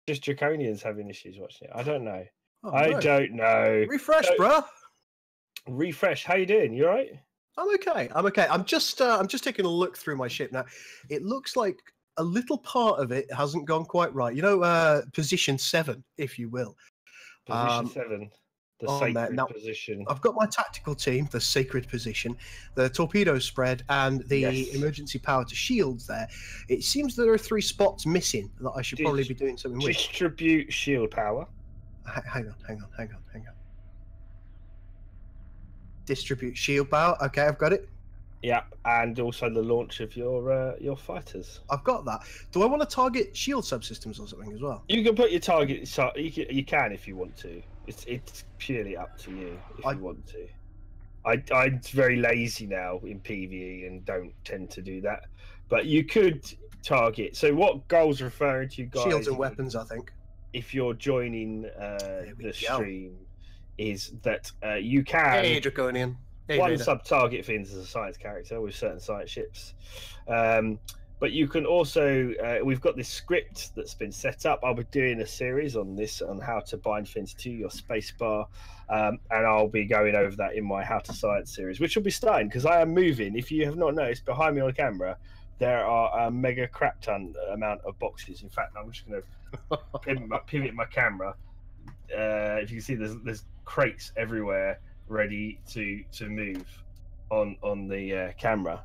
just Draconians having issues watching it. I don't know. Oh, I no. don't know. Refresh, So- bruh. Refresh. How you doing? You all right? I'm okay. I'm just taking a look through my ship now. It looks like a little part of it hasn't gone quite right. You know, position 7, if you will. Position 7. The sacred now, position. I've got my tactical team, the sacred position, the torpedo spread, and the Yes. emergency power to shields there. It seems there are 3 spots missing that I should probably be doing something with. Distribute shield power. Hang on. Distribute shield power. Okay, I've got it. Yeah, and also the launch of your fighters. I've got that. Do I want to target shield subsystems or something as well? You can put your target. So you can if you want to. It's purely up to you if you want to. I'm very lazy now in PvE and don't tend to do that. But you could target. So what Goal's referring to, you guys? Shields and weapons, I think. If you're joining the go. stream, is that you can. Hey, Draconian. Hey, one Vader. sub-target Finns as a science character with certain science ships. But you can also, we've got this script that's been set up. I'll be doing a series on this, on how to bind Finns to your spacebar. And I'll be going over that in my How to Science series, which will be starting because I am moving. If you have not noticed, behind me on the camera, there are a mega crap ton amount of boxes. In fact, I'm just going to pivot my camera. If you can see, there's crates everywhere ready to move on the camera.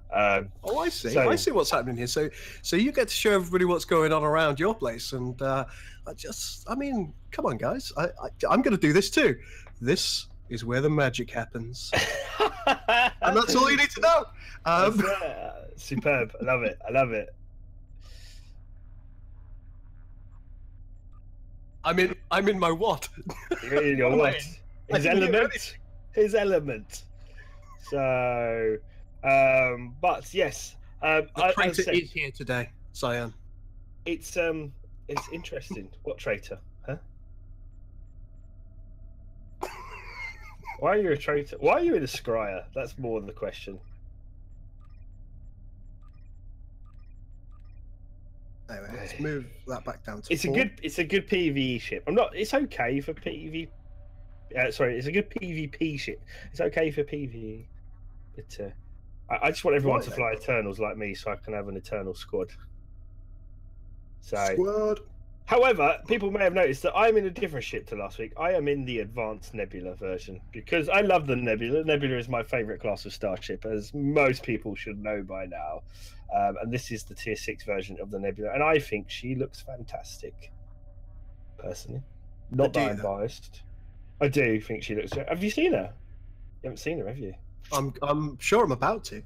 Oh, I see. I see what's happening here. So you get to show everybody what's going on around your place, and I mean, come on, guys. I'm going to do this too. This is where the magic happens, and that's all you need to know. Superb. I love it. I love it. I'm in my what? You're in your what? His element. His element. So, but yes, the traitor is here today, Cyan. It's interesting. What traitor? Huh? Why are you a traitor? Why are you in a scryer? That's more than the question. Anyway, let's move that back down to. It's 4. It's a good PvE ship. It's okay for PvE. Sorry, it's a good PvP ship. It's okay for PvE. But I just want everyone to fly Eternals like me, so I can have an Eternal squad. Squad. However, people may have noticed that I'm in a different ship to last week. I am in the Advanced Nebula version because I love the Nebula. Nebula is my favorite class of starship, as most people should know by now. And this is the Tier 6 version of the Nebula, and I think she looks fantastic. Personally, not that I'm biased. I do think she looks. Have you seen her? You haven't seen her, have you? I'm sure I'm about to.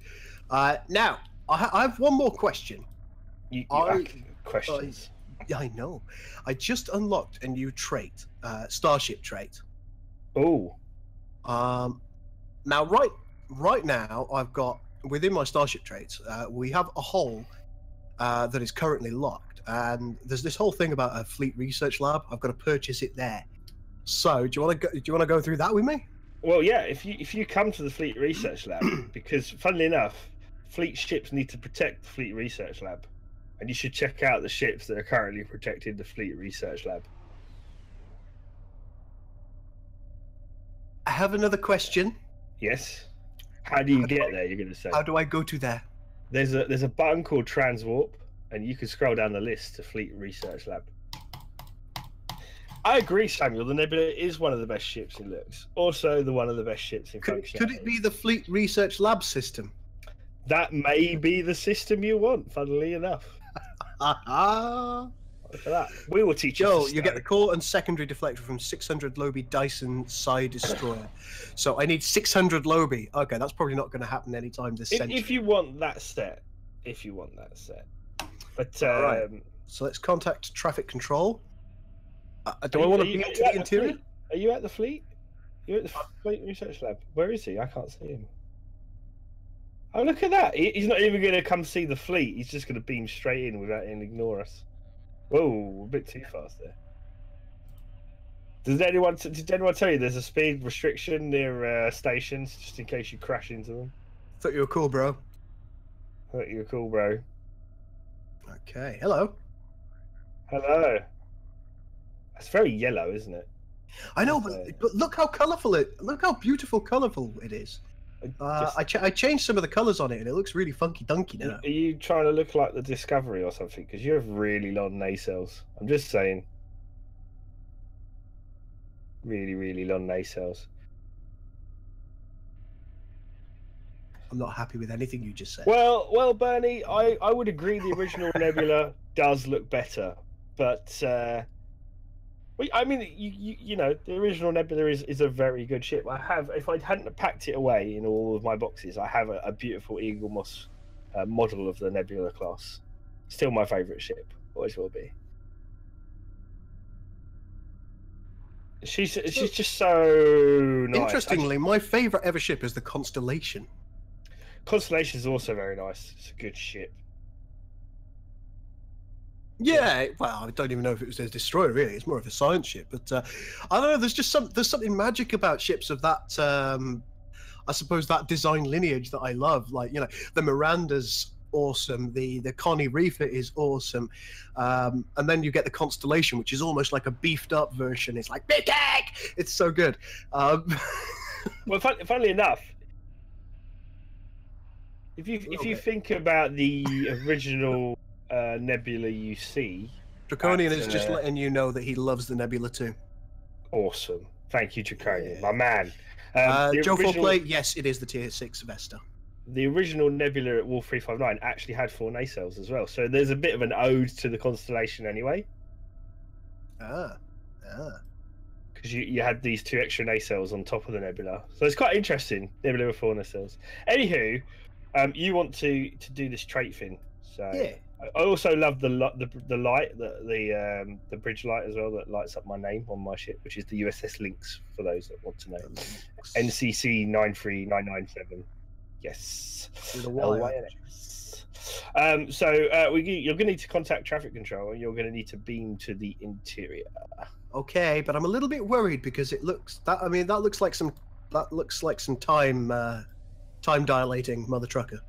Now, I have one more question. Questions. I know. I just unlocked a new trait, starship trait. Oh. Now, right now, I've got within my starship traits. We have a hull that is currently locked, and there's this whole thing about a fleet research lab. I've got to purchase it there. So, do you want to go through that with me? Well, yeah. If you come to the Fleet Research Lab, because funnily enough, fleet ships need to protect the Fleet Research Lab, and you should check out the ships that are currently protecting the Fleet Research Lab. I have another question. Yes. How do you get there? You're going to say. How do I go to there? There's a button called Transwarp, and you can scroll down the list to Fleet Research Lab. I agree, Samuel. The Nebula is one of the best ships in looks. Also, one of the best ships in functionality. Could it be the Fleet Research Lab system? That may be the system you want, funnily enough. Look at that. We will teach you. Joe, you get the core and secondary deflector from 600 Lobi Dyson Psi Destroyer. So I need 600 Lobi. Okay, that's probably not going to happen anytime this century. If you want that set. But right. So let's contact traffic control. Do I want to be into the interior? Are you at the fleet? You're at the Fleet Research Lab. Where is he? I can't see him. Oh, look at that. He's not even going to come see the fleet. He's just going to beam straight in without and ignore us. Whoa, a bit too fast there. Did anyone tell you there's a speed restriction near stations, just in case you crash into them? Thought you were cool, bro. Thought you were cool, bro. Okay, hello. Hello. It's very yellow, isn't it? I know, but look how colourful look how beautiful, colourful it is. I changed some of the colours on it, and it looks really funky dunky now. Are you trying to look like the Discovery or something? Because you have really long nacelles. I'm just saying. Really, really long nacelles. I'm not happy with anything you just said. Well, Bernie, I would agree the original Nebula does look better, but I mean, you know, the original Nebula is a very good ship. If I hadn't packed it away in all of my boxes, I have a beautiful Eagle Moss model of the Nebula class. Still my favourite ship, always will be. She's just so nice. Interestingly, my favourite ever ship is the Constellation. Constellation is also very nice. It's a good ship. Yeah, well, I don't even know if it was a destroyer. Really, it's more of a science ship. But I don't know. There's just there's something magic about ships of that. I suppose that design lineage that I love. Like, you know, the Miranda's awesome. The Connie Reefer is awesome. And then you get the Constellation, which is almost like a beefed up version. It's like big egg. It's so good. Well, funnily enough, if you think about the original Nebula you see, Draconian is just letting you know that he loves the Nebula too. Awesome. Thank you, Draconian, my man. Joe Foreplay, yes, it is the Tier 6 Vesta. The original Nebula at Wolf 359 actually had 4 nacelles as well, so there's a bit of an ode to the Constellation anyway. Because you had these 2 extra nacelles on top of the Nebula, so it's quite interesting. Nebula with 4 nacelles. Anywho, you want to do this trait thing, so yeah. I also love the light, the bridge light as well that lights up my name on my ship, which is the USS Lynx for those that want to know. NCC 93997. Yes. LYNX. So you're going to need to contact traffic control, and you're going to need to beam to the interior. Okay, but I'm a little bit worried because it looks that looks like some time dilating mother trucker.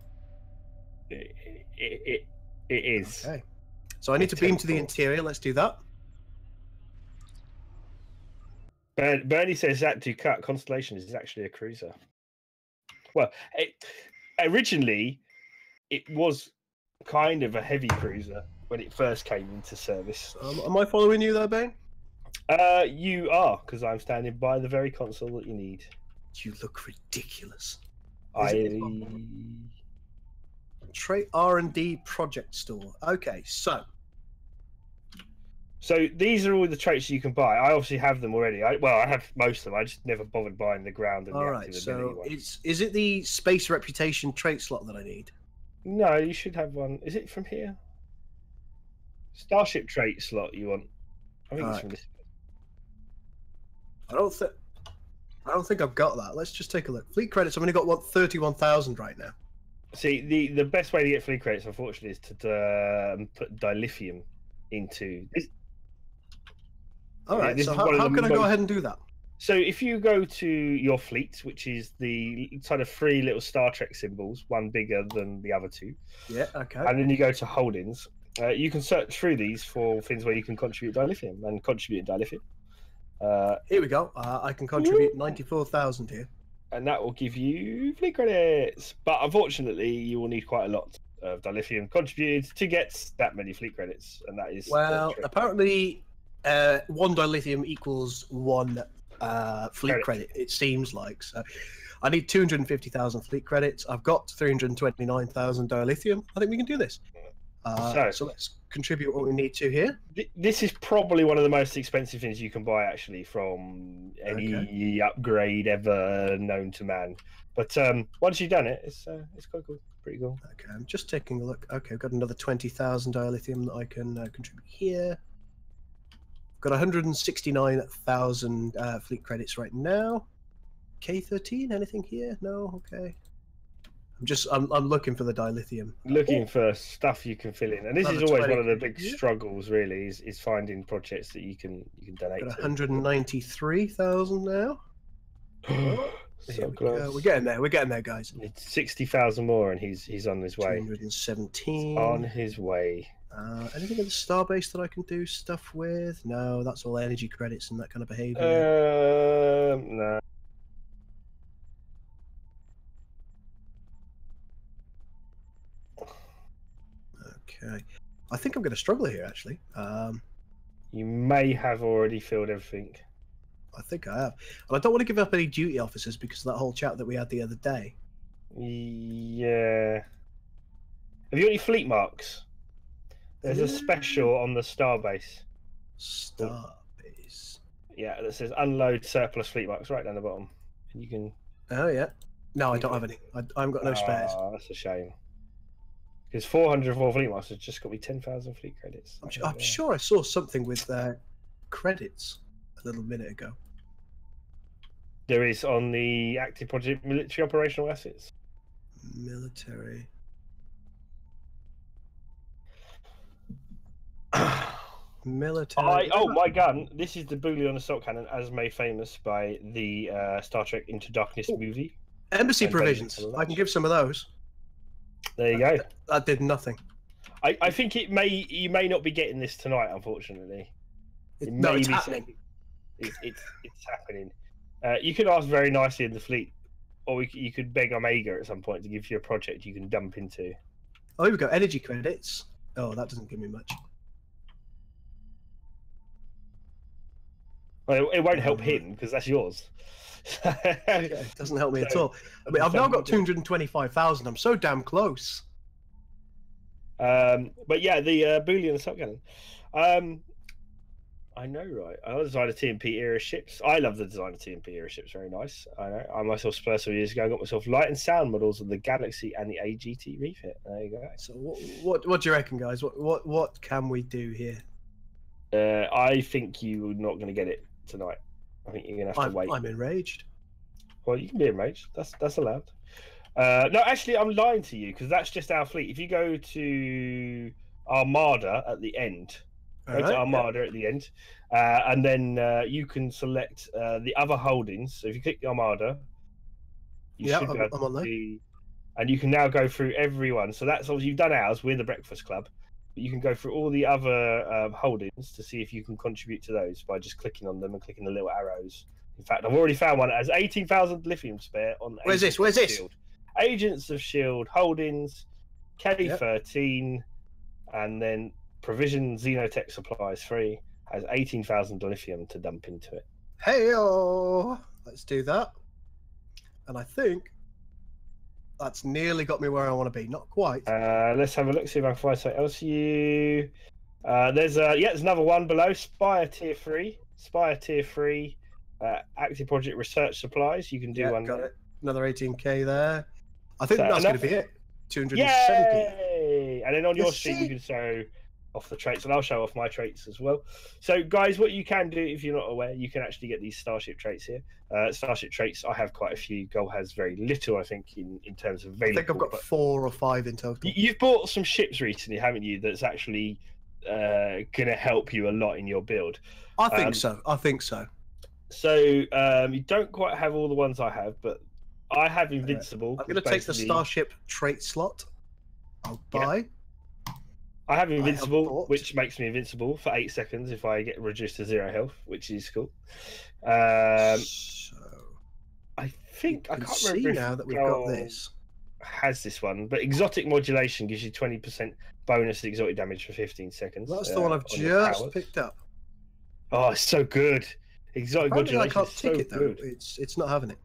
It is. Okay. So I need to beam to the interior. Let's do that. Bernie says that to cut Constellation is actually a cruiser. Well, originally it was kind of a heavy cruiser when it first came into service. Am I following you there, Bane? You are, because I'm standing by the very console that you need. You look ridiculous. Trait R&D project store. Okay, so these are all the traits you can buy. I obviously have them already. I have most of them. I just never bothered buying the ground and the active ability one. Is it the space reputation trait slot that I need? No, you should have one. Is it from here? Starship trait slot you want? I think it's from this. I don't think I've got that. Let's just take a look. Fleet credits. I've only got 31,000 right now. See, the best way to get fleet credits, unfortunately, is to put dilithium into this. All right. So how can I go ahead and do that? So if you go to your fleet, which is the kind of 3 little Star Trek symbols, one bigger than the other 2. Yeah. Okay. And then you go to holdings. You can search through these for things where you can contribute dilithium and contribute dilithium. Here we go. I can contribute 94,000 here. And that will give you fleet credits. But unfortunately, you will need quite a lot of dilithium contributed to get that many fleet credits. And that is... Well, apparently 1 dilithium equals 1 fleet credit, it seems like. So I need 250,000 fleet credits. I've got 329,000 dilithium. I think we can do this. So let's contribute what we need to here. This is probably one of the most expensive things you can buy, actually, from any upgrade ever known to man. But once you've done it, it's quite cool, pretty cool. Okay, I'm just taking a look. Okay, I've got another 20,000 dilithium that I can contribute here. Got 169,000 fleet credits right now. K13, anything here? No, okay. I'm looking for the dilithium. Looking for stuff you can fill in, and this is always one of the big struggles. Really, is finding projects that you can donate. Got 193,000 now. So close. We're getting there. We're getting there, guys. It's 60,000 more, and he's on his way. 217. On his way. Anything in the starbase that I can do stuff with? No, that's all energy credits and that kind of behavior. No. Okay. I think I'm going to struggle here, actually. You may have already filled everything. I think I have. And I don't want to give up any duty officers because of that whole chat that we had the other day. Yeah. Have you got any fleet marks? There's a special on the starbase. Starbase. Yeah, that says unload surplus fleet marks right down the bottom. You can. Oh yeah. No, I don't have any. I haven't got no spares. That's a shame. Because 404 fleet marks has just got me 10,000 fleet credits. I'm sure I saw something with credits a little minute ago. There is on the active project military operational assets. Military. Military. Oh, my gun. This is the Boolean assault cannon, as made famous by the Star Trek Into Darkness movie. Embassy provisions. I can give some of those. There you go. That did nothing. I think you may not be getting this tonight, unfortunately. No, it's happening. It's happening. You could ask very nicely in the fleet, or you could beg Omega at some point to give you a project you can dump into. Oh, here we go. Energy credits. Oh, that doesn't give me much. Well, it won't help him because that's yours. It doesn't help me at all. I mean, I've now got 225,000. I'm so damn close. But yeah, the Boolean assault cannon. I know, right? I designed a TMP era ships. I love the design of TMP era ships. Very nice. I know. I myself, several years ago, got myself light and sound models of the Galaxy and the AGT refit. There you go. So, what do you reckon, guys? What can we do here? I think you're not going to get it tonight. I think you're going to have to wait. I'm enraged. Well, you can be enraged. That's allowed. No, actually, I'm lying to you because that's just our fleet. If you go to Armada at the end, at the end, and then you can select the other holdings. So if you click the Armada, I'm on there. And you can now go through everyone. So that's obviously you've done ours. We're the Breakfast Club. But you can go through all the other holdings to see if you can contribute to those by just clicking on them and clicking the little arrows. In fact, I've already found one that has 18,000 lithium spare on. Where's this? Where's this? Shield. Agents of Shield holdings, K13, and then Provision Xenotech Supplies free has 18,000 lithium to dump into it. Hey-o! Let's do that. And I think that's nearly got me where I want to be. Not quite. Let's have a look, see if I can find something else for you. There's another one below. Spire Tier 3. Spire Tier 3. Active Project Research Supplies. You can do one. Got it. Another 18k there. I think that's going to be it. 270. Yay! And then on your sheet, you can show off the traits, and I'll show off my traits as well. So, guys, what you can do, if you're not aware, you can actually get these Starship traits here. Starship traits, I have quite a few. Gold has very little, I think, in terms of available. I think I've got 4 or 5 in total. You've bought some ships recently, haven't you, that's actually going to help you a lot in your build? I think so. I think so. So, you don't quite have all the ones I have, but I have Invincible. I'm going to take the Starship trait slot. I'll buy. Yeah. I have Invincible, which makes me invincible for 8 seconds if I get reduced to 0 health, which is cool. So I think I can't remember now that we've got this. Has this one, but exotic modulation gives you 20% bonus exotic damage for 15 seconds. That's the one I've just picked up. Oh, it's so good. Exotic modulation. I can't tick it though. Good. It's not having it.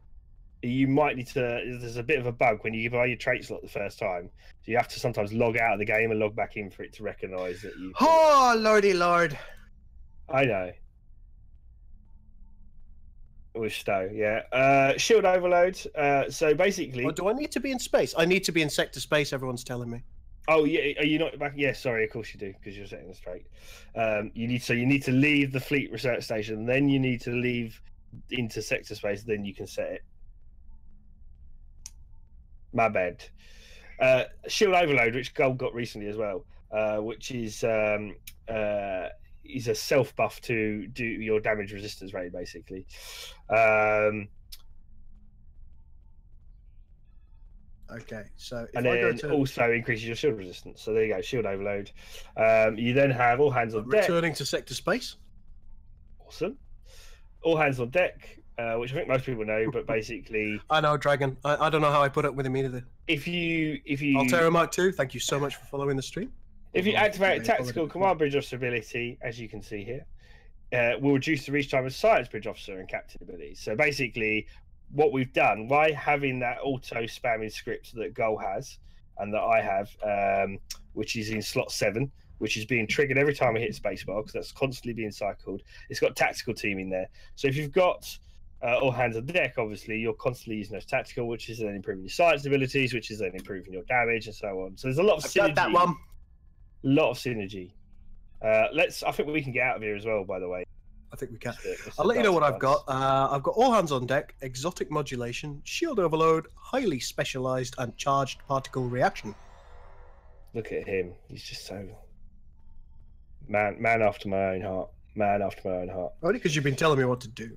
You might need to. There's a bit of a bug when you buy your trait slot the first time. So you have to sometimes log out of the game and log back in for it to recognise that you. Oh, lordy lord! I know. With Stowe, yeah. Shield overload. So basically, well, do I need to be in space? I need to be in sector space. Everyone's telling me. Oh yeah, are you not back? Yeah, sorry, of course you do because you're setting the straight. You need to leave the fleet research station, then you need to leave into sector space, then you can set it. My bad. Shield overload, which Gold got recently as well, which is a self buff to do your damage resistance rate, basically. Okay, so if and I go then to also increases your shield resistance. So there you go, shield overload. You then have all hands on deck. returning to sector space. Awesome. All hands on deck, which I think most people know, but basically, I know Dragon. I don't know how I put up with him either. if you Altera Mark 2, thank you so much for following the stream. If you activate a tactical command bridge officer ability, as you can see here, will reduce the reach time of science bridge officer and captain abilities. So basically, what we've done by having that auto spamming script that Gull has and that I have, which is in slot 7, which is being triggered every time I hit spacebar because that's constantly being cycled. It's got tactical team in there. So if you've got all hands on deck, obviously you're constantly using those tactical, which is then improving your science abilities, which is then improving your damage and so on. So there's a lot of synergy. That one. Lot of synergy. I think we can get out of here as well, by the way. I think we can. I'll let you know what I've got. I've got all hands on deck, exotic modulation, shield overload, highly specialized and charged particle reaction. Look at him. He's just so man after my own heart. Man after my own heart. Only because you've been telling me what to do.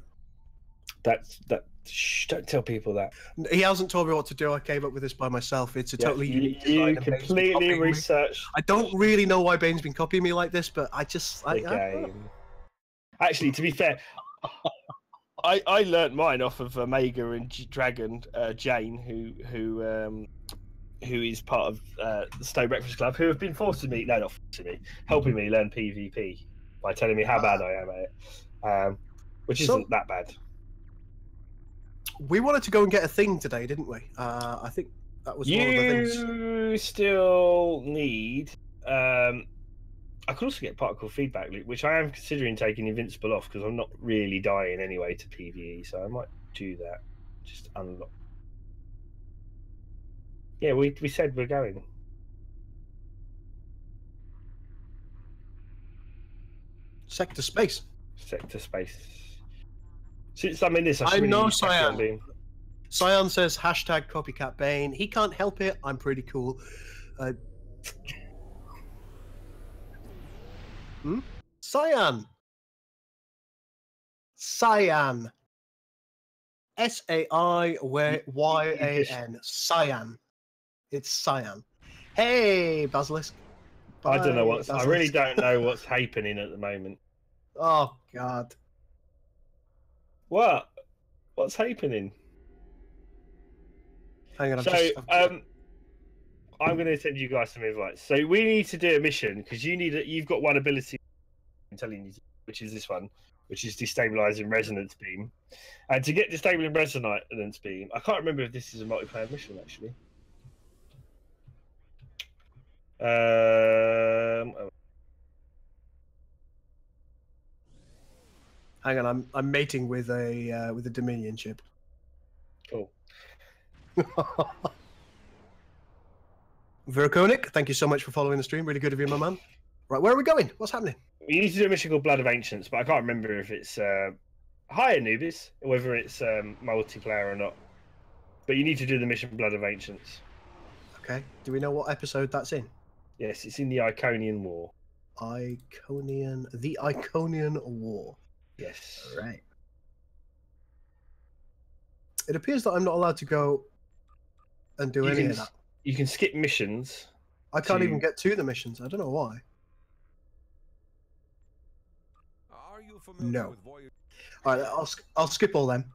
Shh, don't tell people that. He hasn't told me what to do. I came up with this by myself. It's a totally unique design. You and completely researched. I don't really know why Bane's been copying me like this, but I just game. Actually, to be fair, I learnt mine off of Omega and Dragon Jane, who is part of the Stowe Breakfast Club, who have been helping me learn PvP by telling me how bad I am at it, which isn't that bad. We wanted to go and get a thing today, didn't we? I think that was one of the things. You still need. I could also get particle feedback loop, which I am considering taking Invincible off because I'm not really dying anyway to PvE, so I might do that. Just unlock. Yeah, we said we're going. Sector space. Sector space. Since I'm in this, I know Cyan. Cyan says hashtag copycat Bane. He can't help it. I'm pretty cool. Cyan. Cyan. S-A-I-Y-A-N. Cyan. It's Cyan. Hey, Basilisk. I don't know what's. Basilisk. I really don't know what's happening at the moment. Oh God. What? What's happening? Hang on. I'm going to send you guys some advice. So we need to do a mission because you've got one ability I'm telling you, which is this one, which is destabilizing resonance beam. And to get destabilizing resonance beam, I can't remember if this is a multiplayer mission actually. Hang on, I'm mating with a Dominion ship. Cool. Veraconic, thank you so much for following the stream. Really good of you, my man. Right, where are we going? What's happening? We need to do a mission called Blood of Ancients, but I can't remember if it's hi Anubis, whether it's multiplayer or not. But you need to do the mission Blood of Ancients. Okay. Do we know what episode that's in? Yes, it's in the Iconian War. The Iconian War. Yes. Right. It appears that I'm not allowed to go and do any of that. You can skip missions. I can't even get to the missions. I don't know why. Are you familiar No. with Voyage? All right, I'll skip all them.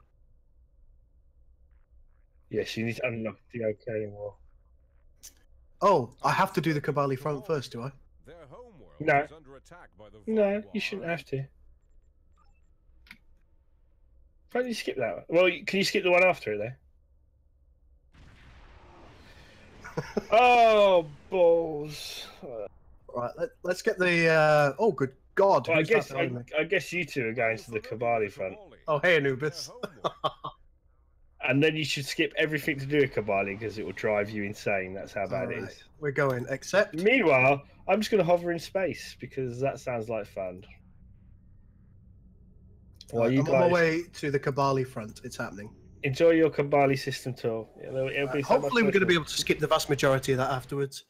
Yes, you need to unlock the Iconian War. Oh, I have to do the Kabali front first, do I? Their homeworld No. is under attack by the No, Vorwar. you shouldn't have to. Why don't you skip that one? Well, can you skip the one after it, there? Oh, balls. Right, let's get the... Oh, good God. Well, I who's that behind me? guess you two are going to the Kabali front. Oh, hey, Anubis. Their homeworld. And then you should skip everything to do with Kabali because it will drive you insane. That's how bad it Alright, is. we're going, except... Meanwhile, I'm just going to hover in space because that sounds like fun. Well, I'm on my way to the Kabali front. It's happening. Enjoy your Kabali system tour. It'll be so Hopefully we're much going to be able to skip the vast majority of that afterwards.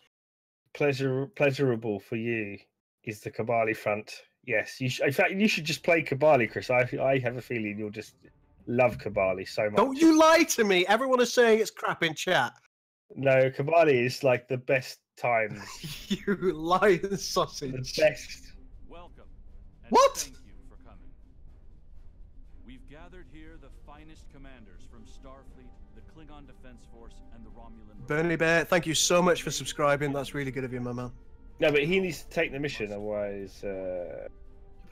pleasurable for you is the Kabali front. Yes, in fact, you should just play Kabali, Chris. I have a feeling you'll just love Kabali so much. Don't you lie to me. Everyone is saying it's crap in chat. No, Kabali is like the best times. You lying The sausage. best. Welcome. And What? Thank you for coming. We've gathered here the finest commanders from Starfleet, the Klingon Defense Force, and the Romulan. Bernie Bear, thank you so much for subscribing. That's really good of you, my man. No, but he needs to take the mission, otherwise But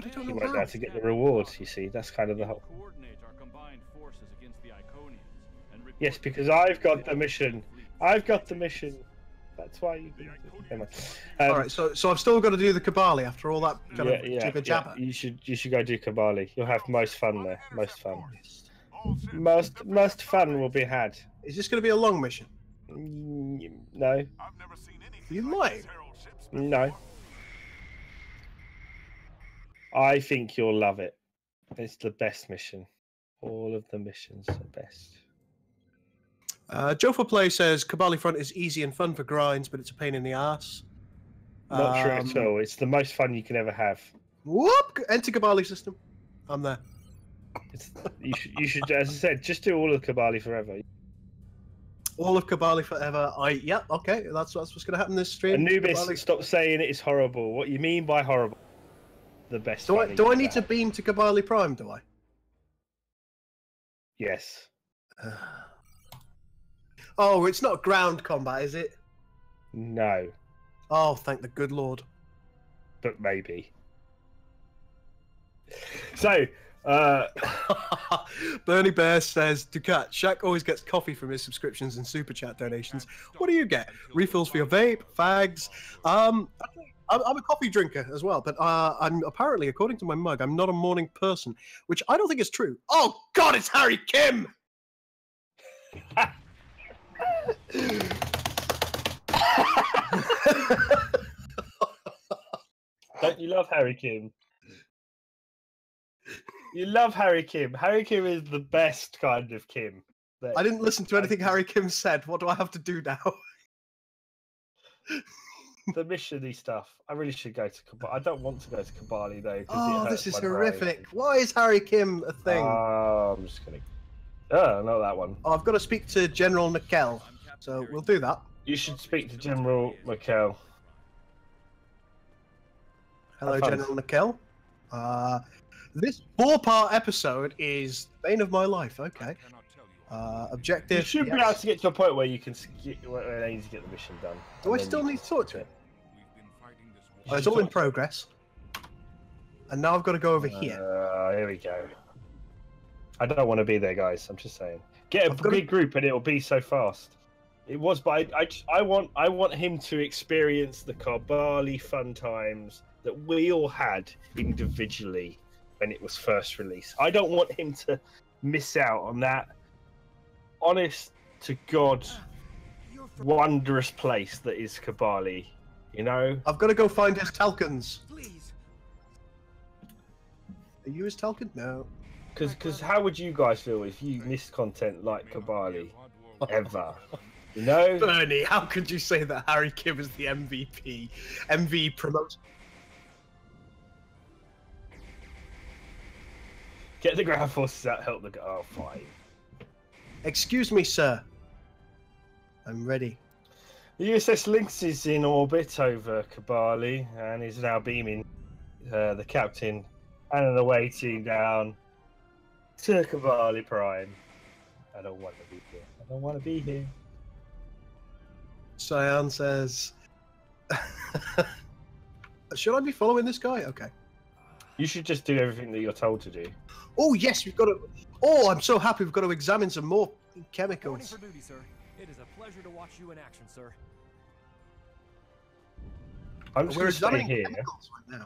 I don't he know won't be how. able to get the rewards. You see, that's kind of the whole. Coordinate our combined forces against the Iconians and Yes, report because the I've got of the mission. fleet. I've got the mission. That's why you. Never mind. All right, so I've still got to do the Kabali after all that kind of jibber jabber. You should go do Kabali. You'll have most fun there. Most fun. Most fun will be had. Is this going to be a long mission? No, You lying? no. I think you'll love it. It's the best mission. All of the missions are best. Joe for Play says Kabali Front is easy and fun for grinds, but it's a pain in the ass. Not true at all. It's the most fun you can ever have. Whoop! Enter Kabali system. I'm there. You should, as I said, just do all of Kabali forever. All of Kabali forever. Yeah, okay, that's what's going to happen this stream. Anubis, Kabali. stop saying it's horrible. What you mean by horrible? The best. Do fun you I can need to have. beam to Kabali Prime? Do I? Yes. Oh, it's not ground combat, is it? No, Oh, thank the good Lord. but maybe. So, Bernie Bear says, Ducat, Shaq always gets coffee from his subscriptions and super chat donations. What do you get? Refills for your vape, fags? I'm a coffee drinker as well, but I'm apparently, according to my mug, I'm not a morning person, which I don't think is true. Oh God, it's Harry Kim! don't you love Harry Kim? You love Harry Kim. Harry Kim is the best kind of Kim. I didn't listen to anything Harry Kim said. What do I have to do now? The mission-y stuff. I really should go to Kabali. I don't want to go to Kabali though. 'Cause Oh, it this hurts is my horrific. brain. Why is Harry Kim a thing? I'm just gonna. Oh, not that one. Oh, I've got to speak to General Nikel, so we'll do that. You should speak to General McKell. Hello, Have fun. General Nikel. This 4-part episode is bane of my life. Okay. Objective. You should be yes. able to get to a point where you can where you need to get the mission done. Do I And then still you need can to talk to it? him? Oh, it's all in progress. And now I've got to go over here. Here we go. I don't want to be there, guys. I'm just saying. Get a I've got big group, and it'll be so fast. It was, but I want him to experience the Kabali fun times that we all had individually when it was first released. I don't want him to miss out on that. Honest to God, wondrous place that is Kabali. You know. I've got to go find his Talcons. Please. Are you his Talcon? No. Because how would you guys feel if you missed content like Kabali ever? You know? Bernie, how could you say that Harry Kim is the MVP? MV promotes. Get the ground forces out, help the. Oh, fine. Excuse me, sir. I'm ready. The USS Lynx is in orbit over Kabali and is now beaming the captain and an away team down to Kabali Prime. I don't want to be here. I don't want to be here. Cyan says, should I be following this guy? Okay. You should just do everything that you're told to do. Oh, yes, we've got to... Oh, I'm so happy we've got to examine some more Reporting chemicals. for duty, sir. It is a pleasure to watch you in action, sir. I'm just We're going to stay examining here. chemicals right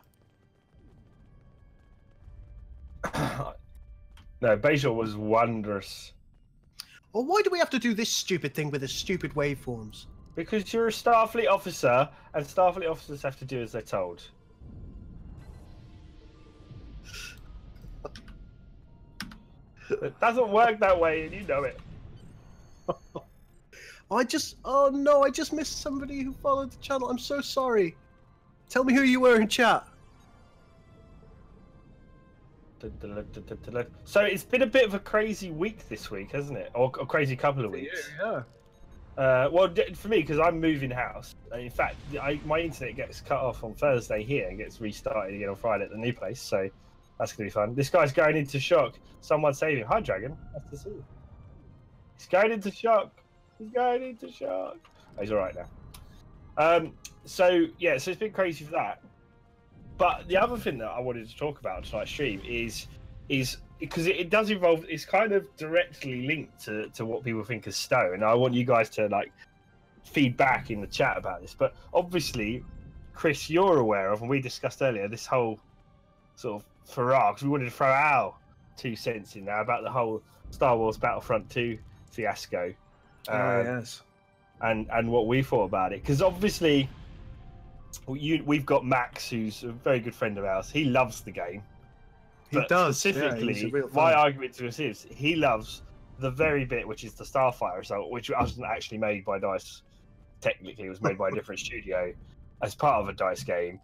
now. No, Bajor was wondrous. Well, why do we have to do this stupid thing with the stupid waveforms? Because you're a Starfleet officer, and Starfleet officers have to do as they're told. It doesn't work that way, and you know it. Oh no, I just missed somebody who followed the channel. I'm so sorry. Tell me who you were in chat. So it's been a bit of a crazy week this week, hasn't it? Or a crazy couple of weeks. Yeah. Well, for me, because I'm moving house. In fact, my internet gets cut off on Thursday here and gets restarted again on Friday at the new place. So that's gonna be fun. This guy's going into shock. Someone save him. Hi, Dragon. Nice to see you. He's going into shock. He's going into shock. Oh, he's all right now. So yeah, so it's been crazy for that. But the other thing that I wanted to talk about on tonight's stream is because it does involve, it's kind of directly linked to what people think is Stowe, and I want you guys to like feedback in the chat about this. But obviously, Chris, you're aware of, and we discussed earlier, this whole sort of farrago, because we wanted to throw our 2 cents in there about the whole Star Wars Battlefront 2 fiasco. Yes. And what we thought about it, because obviously we've got Max, who's a very good friend of ours. He loves the game. He does. Specifically, my argument to us is he loves the very bit which is the Starfighter result, which wasn't actually made by DICE. Technically, it was made by a different studio as part of a DICE game.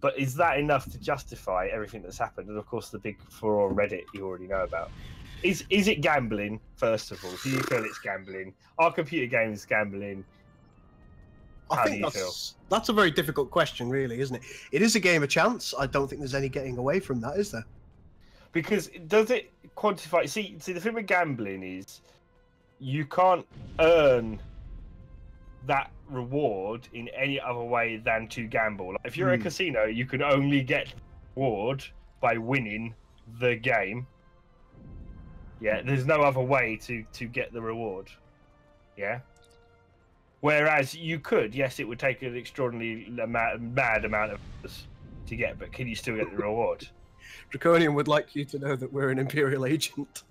But is that enough to justify everything that's happened? And of course, the big furore Reddit you already know about. Is it gambling? First of all, do you feel it's gambling? Are computer games gambling? I think that's a very difficult question, really, isn't it? It is a game of chance. I don't think there's any getting away from that, is there? Because does it quantify? See, the thing with gambling is you can't earn that reward in any other way than to gamble. Like, if you're a casino, you can only get reward by winning the game. Yeah, there's no other way to get the reward. Yeah. Whereas you could, yes, it would take an extraordinarily mad amount of hours to get, but can you still get the reward? Draconian would like you to know that we're an Imperial agent.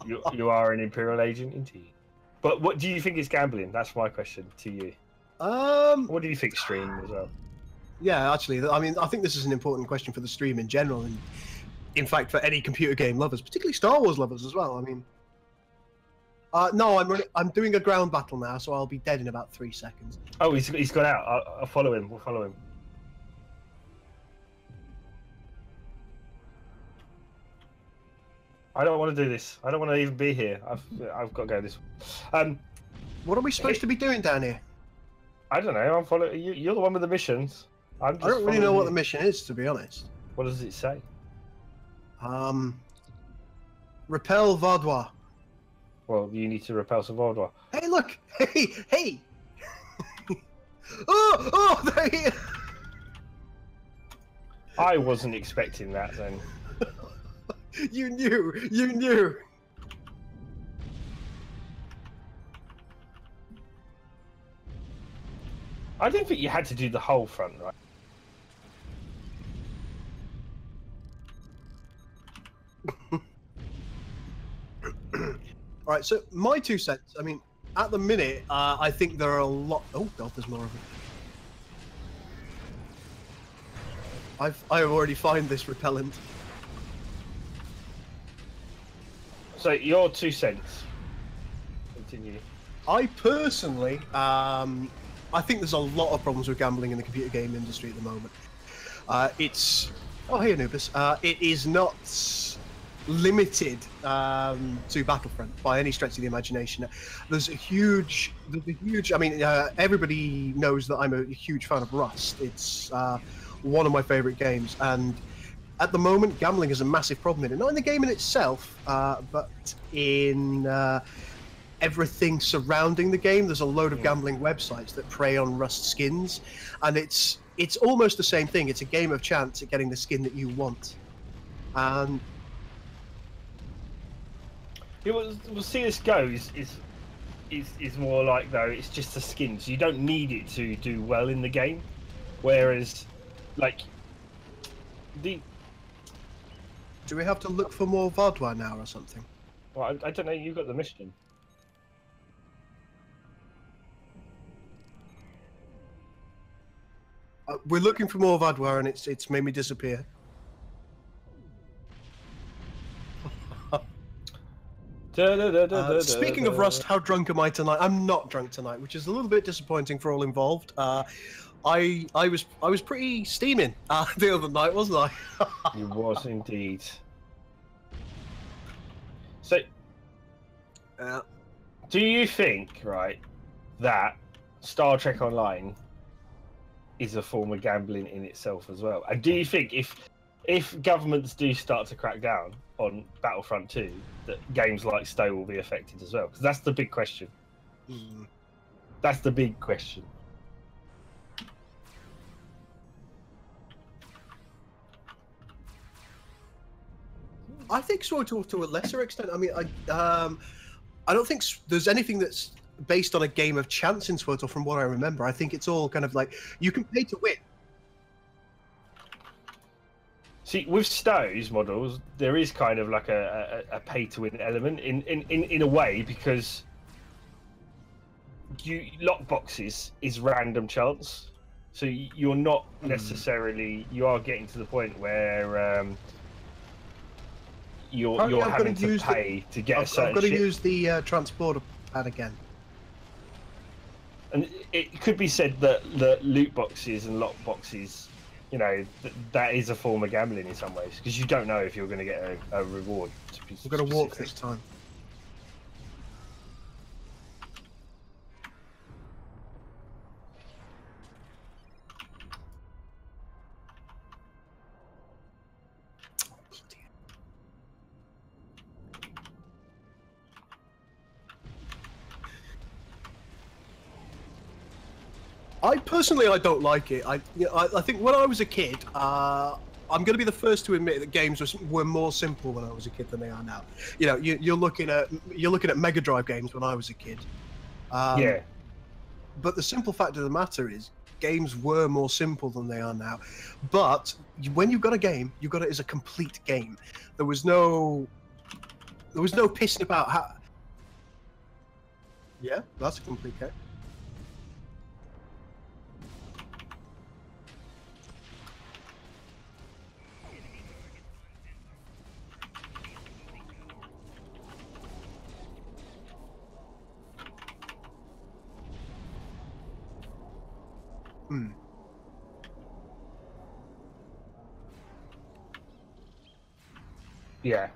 you are an Imperial agent, indeed. But what do you think is gambling? That's my question to you. What do you think, stream as well? Yeah, actually, I mean, I think this is an important question for the stream in general, and in fact, for any computer game lovers, particularly Star Wars lovers as well. I mean, no, I'm doing a ground battle now, so I'll be dead in about 3 seconds. Oh, he's gone out. I'll follow him. We'll follow him. I don't want to do this. I don't want to even be here. I've got to go this way. What are we supposed to be doing down here? I don't know. I'm following you. You're the one with the missions. I don't really know what the mission is, to be honest. What does it say? Repel Vaudois. Well, you need to repel some Vaudois. Hey, look! Hey! Oh, there he is! I wasn't expecting that then. You knew! I didn't think you had to do the whole front, right? All right, so my 2 cents. I mean, at the minute, I think there are a lot. Oh God, there's more of it. I've already found this repellent. So your 2 cents. Continue. I personally, I think there's a lot of problems with gambling in the computer game industry at the moment. It's oh hey Anubis. It is not limited to Battlefront by any stretch of the imagination. There's a huge. I mean, everybody knows that I'm a huge fan of Rust. It's one of my favorite games, and at the moment, gambling is a massive problem in it. Not in the game in itself, but in everything surrounding the game. There's a load of gambling websites that prey on Rust skins, and it's almost the same thing. It's a game of chance at getting the skin that you want. And well, CS:GO is more like, though, it's just the skins. You don't need it to do well in the game, whereas like the. Do we have to look for more Vaudois now or something? Well, I don't know. You got the mission. We're looking for more Vaudois, and it's made me disappear. Speaking of Rust, how drunk am I tonight? I'm not drunk tonight, which is a little bit disappointing for all involved. I was pretty steaming the other night, wasn't I? You was indeed. So, Do you think, right, that Star Trek Online is a form of gambling in itself as well? And do you think if governments do start to crack down on Battlefront 2, that games like Stowe will be affected as well? Because that's the big question. That's the big question. I think so to a lesser extent. I mean, I don't think there's anything that's based on a game of chance in SWTOR from what I remember. I think it's all kind of like you can pay to win. See, with Stowe's models, there is kind of like a pay-to-win element in a way, because lockboxes is random chance, so you're not necessarily you are getting to the point where you're having to pay to get a certain I've got to ship. use the transporter pad again. And it could be said that the loot boxes and lock boxes, you know, that is a form of gambling in some ways, because you don't know if you're going to get a reward. We're going to walk this time. I don't like it. I think when I was a kid, I'm going to be the first to admit that games were more simple when I was a kid than they are now. You know, you're looking at Mega Drive games when I was a kid. Yeah. But the simple fact of the matter is, games were more simple than they are now. But when you've got a game, you've got it as a complete game. There was no pissing about how. Yeah, that's a complete game. Yeah.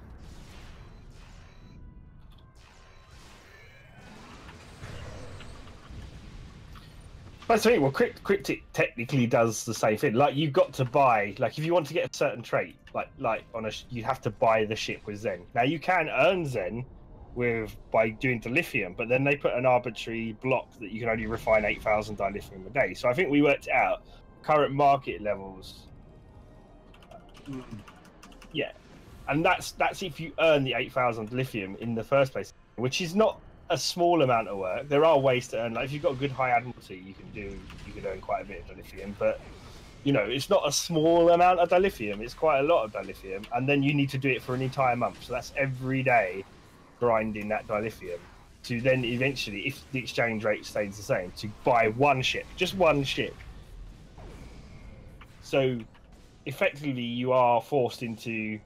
That's the thing. Well, Cryptic technically does the same thing. Like, you've got to buy, like, if you want to get a certain trait, like you have to buy the ship with Zen. Now, you can earn Zen by doing dilithium, but then they put an arbitrary block that you can only refine 8,000 dilithium a day. So I think we worked it out. Current market levels. Yeah. And that's if you earn the 8,000 lithium in the first place, which is not a small amount of work. There are ways to earn. Like, if you've got a good high admiralty, you can earn quite a bit of dilithium. But you know, it's not a small amount of dilithium. It's quite a lot of dilithium, and then you need to do it for an entire month. So that's every day grinding that dilithium to then eventually, if the exchange rate stays the same, to buy one ship, just one ship. So effectively, you are forced into.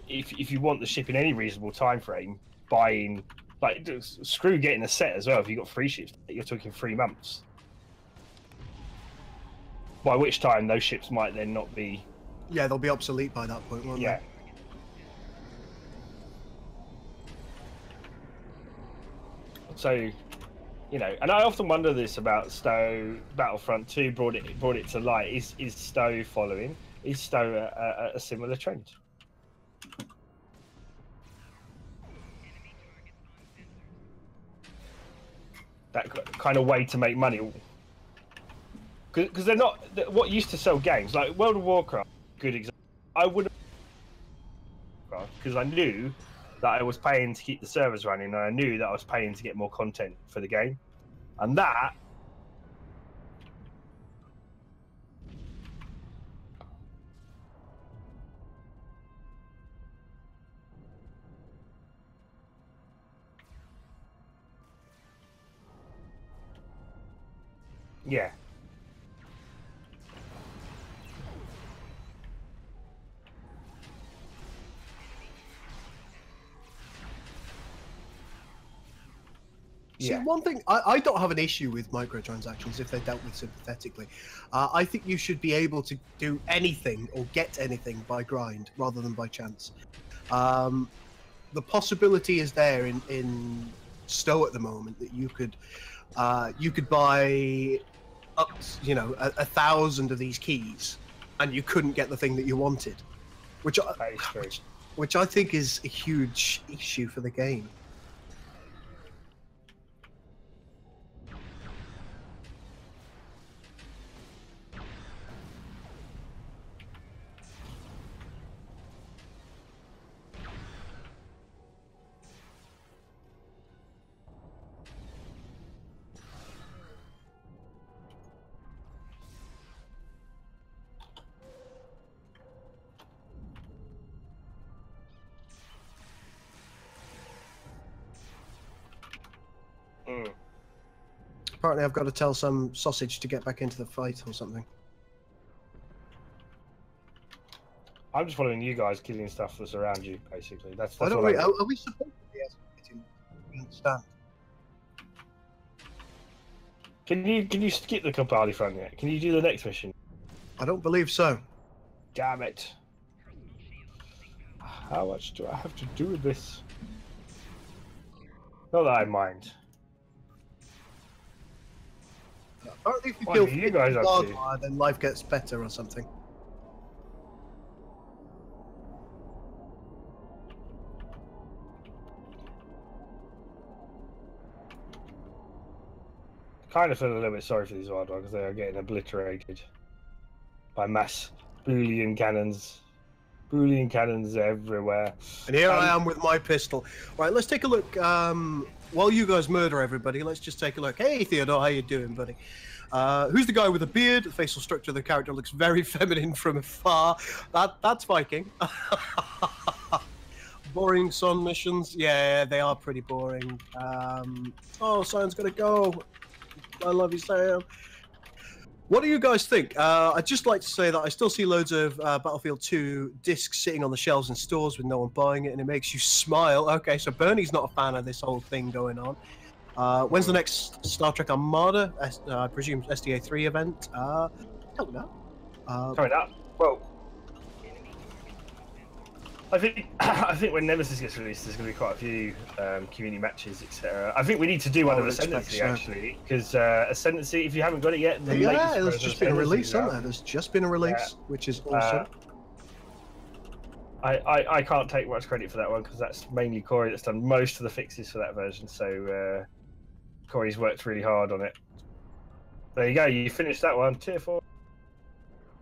If you want the ship in any reasonable time frame, buying, like, screw getting a set as well. If you've got 3 ships, you're talking 3 months. By which time those ships might then not be. Yeah, they'll be obsolete by that point, won't they? So, you know, and I often wonder this about Stowe. Battlefront 2 brought it to light. Is Stowe following? Is Stowe a similar trend? That kind of way to make money, because they're not what used to sell games like World of Warcraft. Good example. I would, because I knew that I was paying to keep the servers running, and I knew that I was paying to get more content for the game, and that. Yeah. See, one thing, I don't have an issue with microtransactions if they're dealt with sympathetically. I think you should be able to do anything or get anything by grind rather than by chance. The possibility is there in Stowe at the moment that you could buy up, you know, 1,000 of these keys, and you couldn't get the thing that you wanted, which I think is a huge issue for the game. Apparently I've got to tell some sausage to get back into the fight or something. I'm just following you guys, killing stuff that's around you, basically. That's I don't really, are we supposed to be escalating? I understand. Can you skip the Kabali front yet? Can you do the next mission? I don't believe so. Damn it. How much do I have to do with this? Not that I mind. Apparently if you What kill are you guys up to? Hardwire, then life gets better or something. Kind of feel a little bit sorry for these wild ones because they are getting obliterated by mass Boolean cannons. Boolean cannons everywhere. And here I am with my pistol. Right, let's take a look. While you guys murder everybody, let's just take a look. Hey, Theodore, how you doing, buddy? Who's the guy with the beard? The facial structure of the character looks very feminine from afar. That's Viking. Boring Sun missions. Yeah, they are pretty boring. Oh, Sion's got to go. I love you, Sion. What do you guys think? I'd just like to say that I still see loads of Battlefield 2 discs sitting on the shelves in stores with no one buying it, and it makes you smile. Okay, so Bernie's not a fan of this whole thing going on. When's the next Star Trek Armada? I presume SDA 3 event? Don't know. Coming up. Well, I think when Nemesis gets released, there's going to be quite a few community matches, etc. I think we need to do one of Ascendancy actually, because Ascendancy, if you haven't got it yet, there's just been a release, hasn't there? There's just been a release, which is awesome. I can't take much credit for that one because that's mainly Corey that's done most of the fixes for that version. So Corey's worked really hard on it. There you go. You finished that one. Tier 4.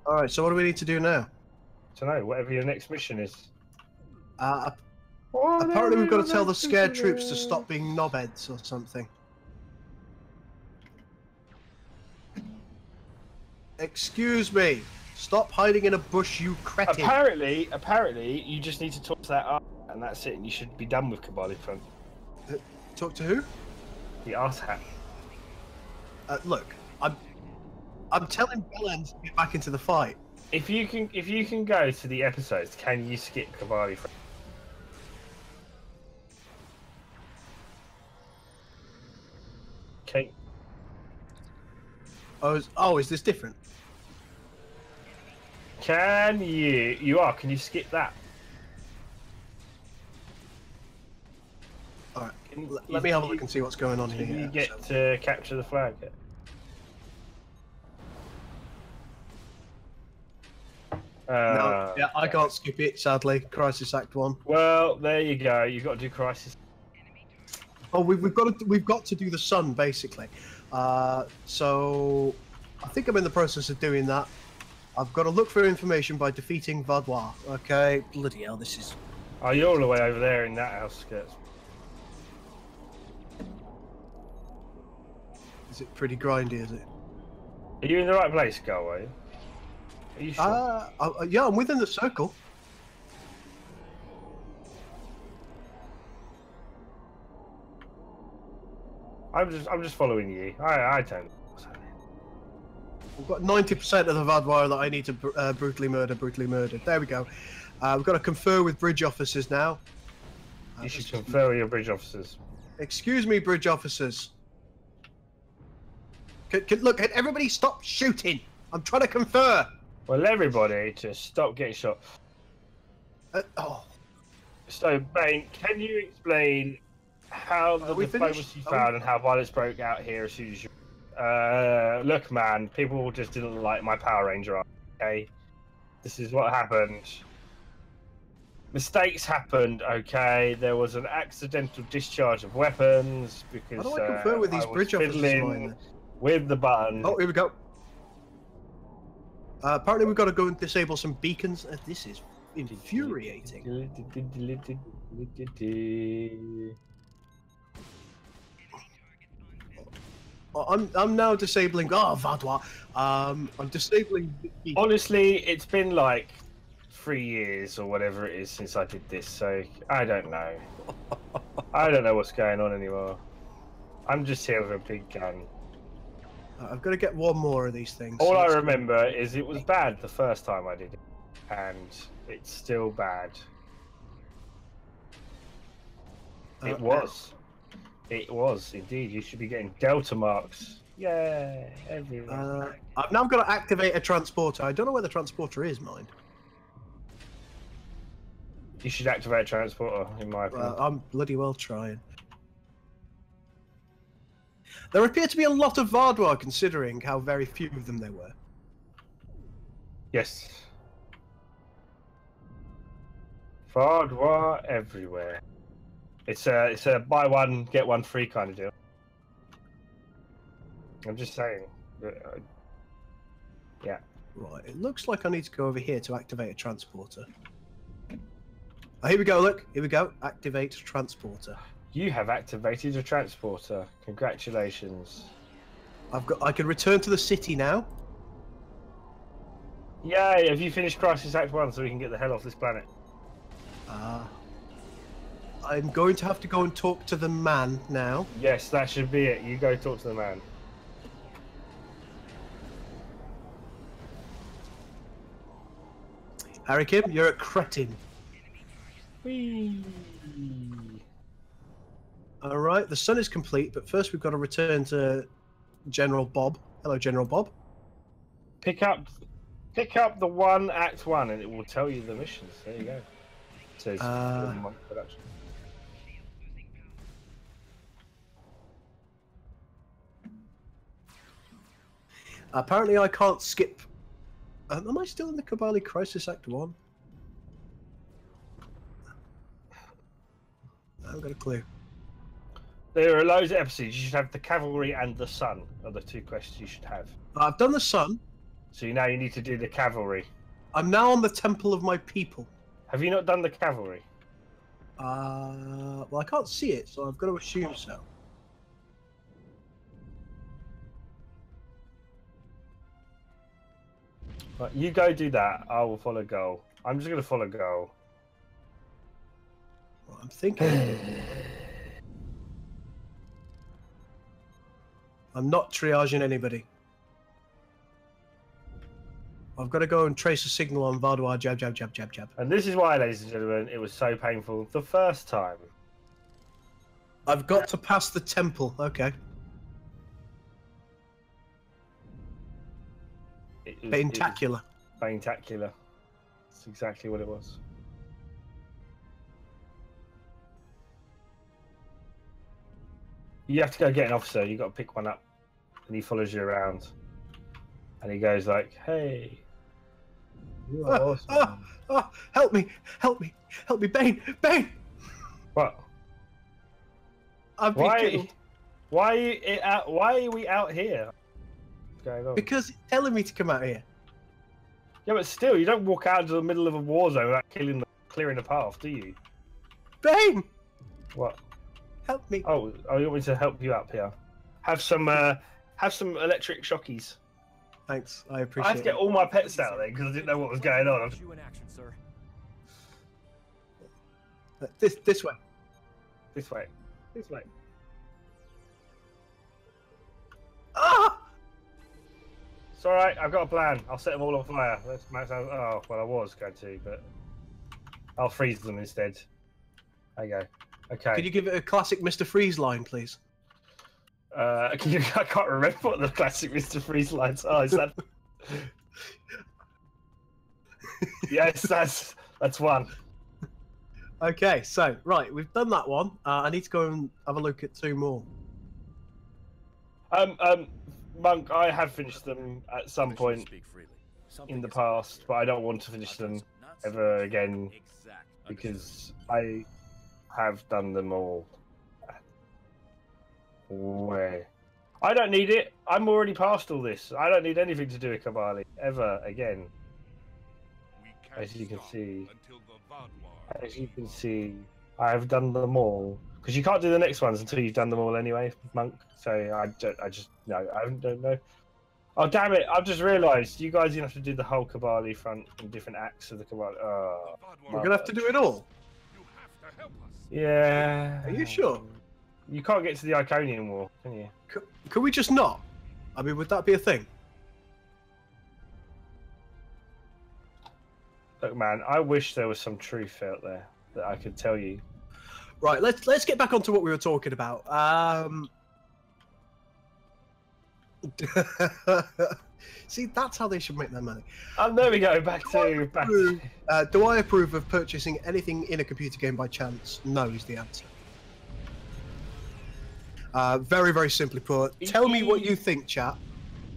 All right. So what do we need to do now? To know whatever your next mission is. Apparently we've got to tell the scared troops to stop being knobheads or something. Excuse me. Stop hiding in a bush, you cretin. Apparently, you just need to talk to that arse, and that's it. And you should be done with Kabali Front. Talk to who? The arse hat. Look, I'm telling Bellend to get back into the fight. If you can go to the episodes, can you skip Kabali Front? Okay. Oh, is this different? Can you? Can you skip that? Alright, let me have a look and see what's going on here. Can you get to capture the flag? No, yeah, I can't skip it, sadly. Crisis Act 1. Well, there you go. You've got to do Crisis. Oh, we've got to do the sun, basically. So I think I'm in the process of doing that. I've got to look for information by defeating Vaudois. Okay, bloody hell, this is... Oh, you're all the way over there in that outskirts. Is it pretty grindy, is it? Are you in the right place, Galway? Are you sure? Yeah, I'm within the circle. I'm just following you. I don't know. We've got 90% of the Vaudois that I need to brutally murder. There we go. We've got to confer with bridge officers now. You should confer with your bridge officers. Excuse me, bridge officers. Look, can everybody stop shooting? I'm trying to confer. Well, everybody, just stop getting shot. Oh. So, Bane, can you explain how the diplomacy found and how violence broke out here as soon as you. Look, man, people just didn't like my Power Ranger arc, okay? This is what happened. Mistakes happened, okay? There was an accidental discharge of weapons because how do I confer with these bridge officers with the button. Oh, here we go. Apparently we've got to go and disable some beacons. This is infuriating. I'm now disabling. Oh, Vaudois. I'm disabling. Honestly, it's been like 3 years or whatever it is since I did this, so I don't know. I don't know what's going on anymore. I'm just here with a big gun. I've got to get one more of these things. All I remember is it was bad the first time I did it, and it's still bad. It was. It was indeed. You should be getting Delta marks. Yeah, everywhere. I've now got to activate a transporter. I don't know where the transporter is, mind. You should activate a transporter, in my opinion. I'm bloody well trying. There appear to be a lot of Vaudois, considering how very few of them there were. Yes. Vaudois everywhere. It's a buy one get one free kind of deal. I'm just saying. Yeah. Right. It looks like I need to go over here to activate a transporter. Oh, here we go. Look. Here we go. Activate transporter. You have activated a transporter. Congratulations. I can return to the city now. Yay! Have you finished Crisis Act 1 so we can get the hell off this planet? I'm going to have to go and talk to the man now. Yes, that should be it. You go talk to the man. Harry Kim, you're a cretin. Whee! Alright, the sun is complete, but first we've got to return to General Bob. Hello, General Bob. Pick up the one Act 1 and it will tell you the missions. There you go. It says production. Apparently I can't skip. Am I still in the Kabali Crisis Act 1? I haven't got a clue. There are loads of episodes. You should have the cavalry and the sun are the two quests you should have. I've done the sun. So now you need to do the cavalry. I'm now on the Temple of My People. Have you not done the cavalry? Well, I can't see it, so I've got to assume so. Right, you go do that. I will follow Goal. I'm just going to follow Goal. Well, I'm thinking. I'm not triaging anybody. I've got to go and trace a signal on Vaudois. Jab, jab, jab, jab, jab. And this is why, ladies and gentlemen, it was so painful the first time. I've got to pass the temple. Okay. Baintacular. Baintacular. That's exactly what it was. You have to go get an officer. You got to pick one up, and he follows you around, and he goes like, "Hey, you are awesome." Help me! Help me! Help me, Bane! Bane! What? I've been killed. Why are we out here? What's going on? Because it's telling me to come out here. Yeah, but still, you don't walk out into the middle of a war zone without clearing the path, do you? Bane! What? Help me! Oh, you want me to help you up here? Have some electric shockies. Thanks, I appreciate it. I had to get all my pets out there because I didn't know what was going on. You in action, sir. This way. This way. This way. Ah! It's alright, I've got a plan. I'll set them all on fire. That's my sound. Oh, well, I was going to, but I'll freeze them instead. There you go. Okay. Could you give it a classic Mr. Freeze line, please? I can't remember what the classic Mr. Freeze lines are. Is that? Yes, that's one. Okay, so right, we've done that one. I need to go and have a look at 2 more. Monk, I have finished them at some point in the past, but I don't want to finish them ever again because I have done them all. Where? I don't need it. I'm already past all this. I don't need anything to do with Kabali ever again. As you can see, I have done them all. Because you can't do the next ones until you've done them all anyway, Monk. So I don't know. Oh damn it! I've just realised you guys have to do the whole Kabali front and different acts of the Kabali. Oh, we're gonna have to do it all. Yeah. Are you sure? You can't get to the Iconian War, can you? Could we just not? I mean, would that be a thing? Look, man, I wish there was some truth out there that I could tell you. Right, let's get back onto what we were talking about. See, that's how they should make their money. There we go. Back to. Do I approve of purchasing anything in a computer game by chance? No, is the answer. Very, very simply put. Tell me what you think, chat,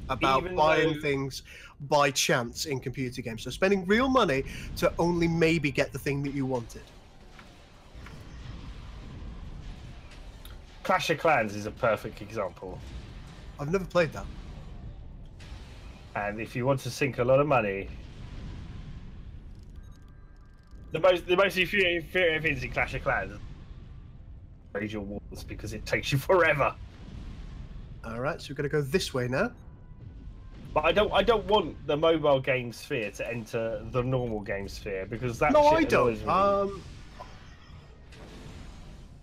about buying things by chance in computer games. So spending real money to only maybe get the thing that you wanted. Clash of Clans is a perfect example. I've never played that. And if you want to sink a lot of money, the most infuriating things in Clash of Clans raise your walls because it takes you forever. All right, so we're gonna go this way now. But I don't want the mobile game sphere to enter the normal game sphere because that. No, I don't.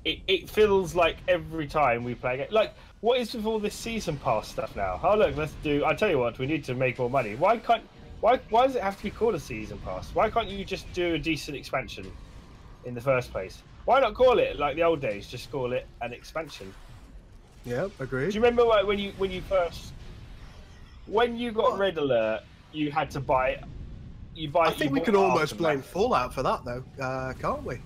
It feels like every time we play a game, like what is with all this season pass stuff now? Oh look, let's do. I tell you what, we need to make more money. Why does it have to be called a season pass? Why can't you just do a decent expansion in the first place? Why not call it like the old days? Just call it an expansion. Yeah, agreed. Do you remember like, when you got Red Alert, you had to buy? I think we can almost blame Fallout for that, though, can't we?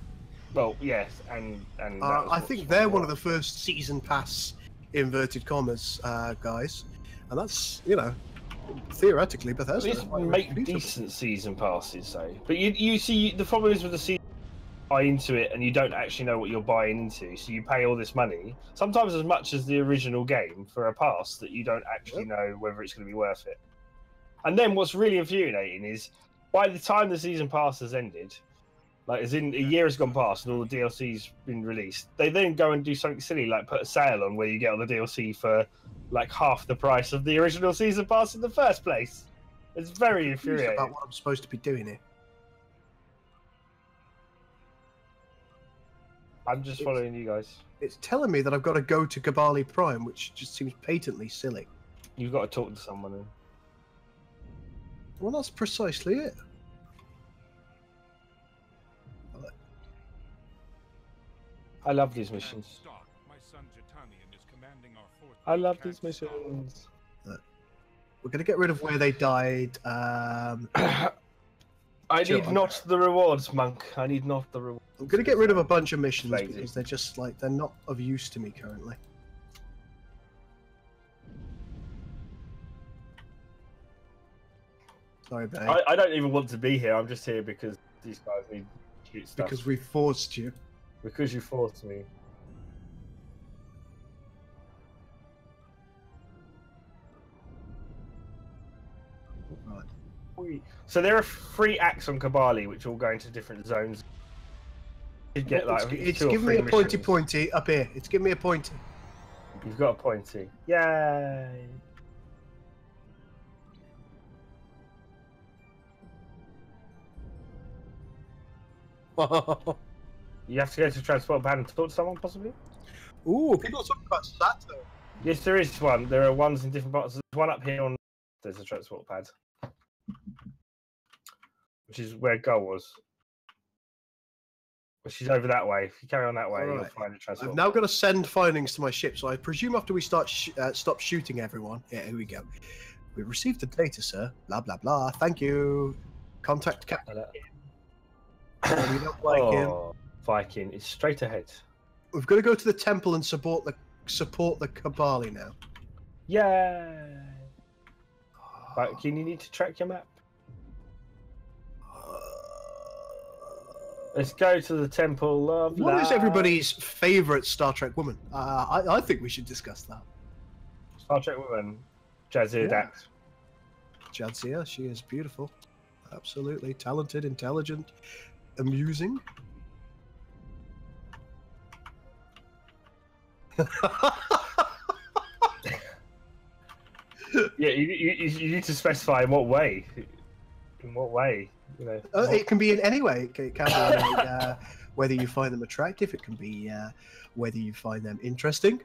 Well, yes, and I think they're one of the first season pass inverted commas guys, and that's theoretically Bethesda. At least make decent season passes, though. But you see, the problem is with the season. Buy into it and you don't actually know what you're buying into, so you pay all this money, sometimes as much as the original game, for a pass that you don't actually know whether it's going to be worth it. And then what's really infuriating is by the time the season pass has ended, like as in a year has gone past and all the DLC's been released, they then go and do something silly like put a sale on where you get all the DLC for like half the price of the original season pass in the first place. It's very infuriating. About what I'm supposed to be doing here. I'm just following you guys. It's telling me that I've got to go to Kabali Prime, which just seems patently silly. You've got to talk to someone. Then. Well, that's precisely it. I love these missions. I love these missions. We're going to get rid of where they died. I need not the rewards, Monk. I need not the rewards. I'm going to get rid of a bunch of missions because they're just like, they're not of use to me currently. Sorry, babe. I don't even want to be here. I'm just here because these guys need cute stuff. Because we forced you. Because you forced me. Right. So there are 3 acts on Kabali, which all go into different zones. You get like it's giving me a pointy up here. It's giving me a pointy. You've got a pointy. Yay! You have to go to transport pad and talk to someone, possibly? Ooh, people are talking about Sato. Yes, there is one. There are ones in different parts. There's one up here on. There's a transport pad, which is where Gull was. Which is over that way. If you carry on that way, you'll find a transport. I've now got to send findings to my ship, so I presume after we stop shooting everyone. Yeah, here we go. We received the data, sir. Blah blah blah. Thank you. Contact captain. We don't like him. Viking is straight ahead. We've got to go to the temple and support the Kabali now. Yeah. Viking, you need to track your map. Let's go to the Temple of What Love. is everybody's favourite Star Trek woman? I think we should discuss that. Star Trek woman, Jadzia Dax. Jadzia, she is beautiful. Absolutely. Talented, intelligent, amusing. Yeah, you need to specify in what way. In what way, you know? It can be in any way. It can be like, whether you find them attractive. It can be whether you find them interesting.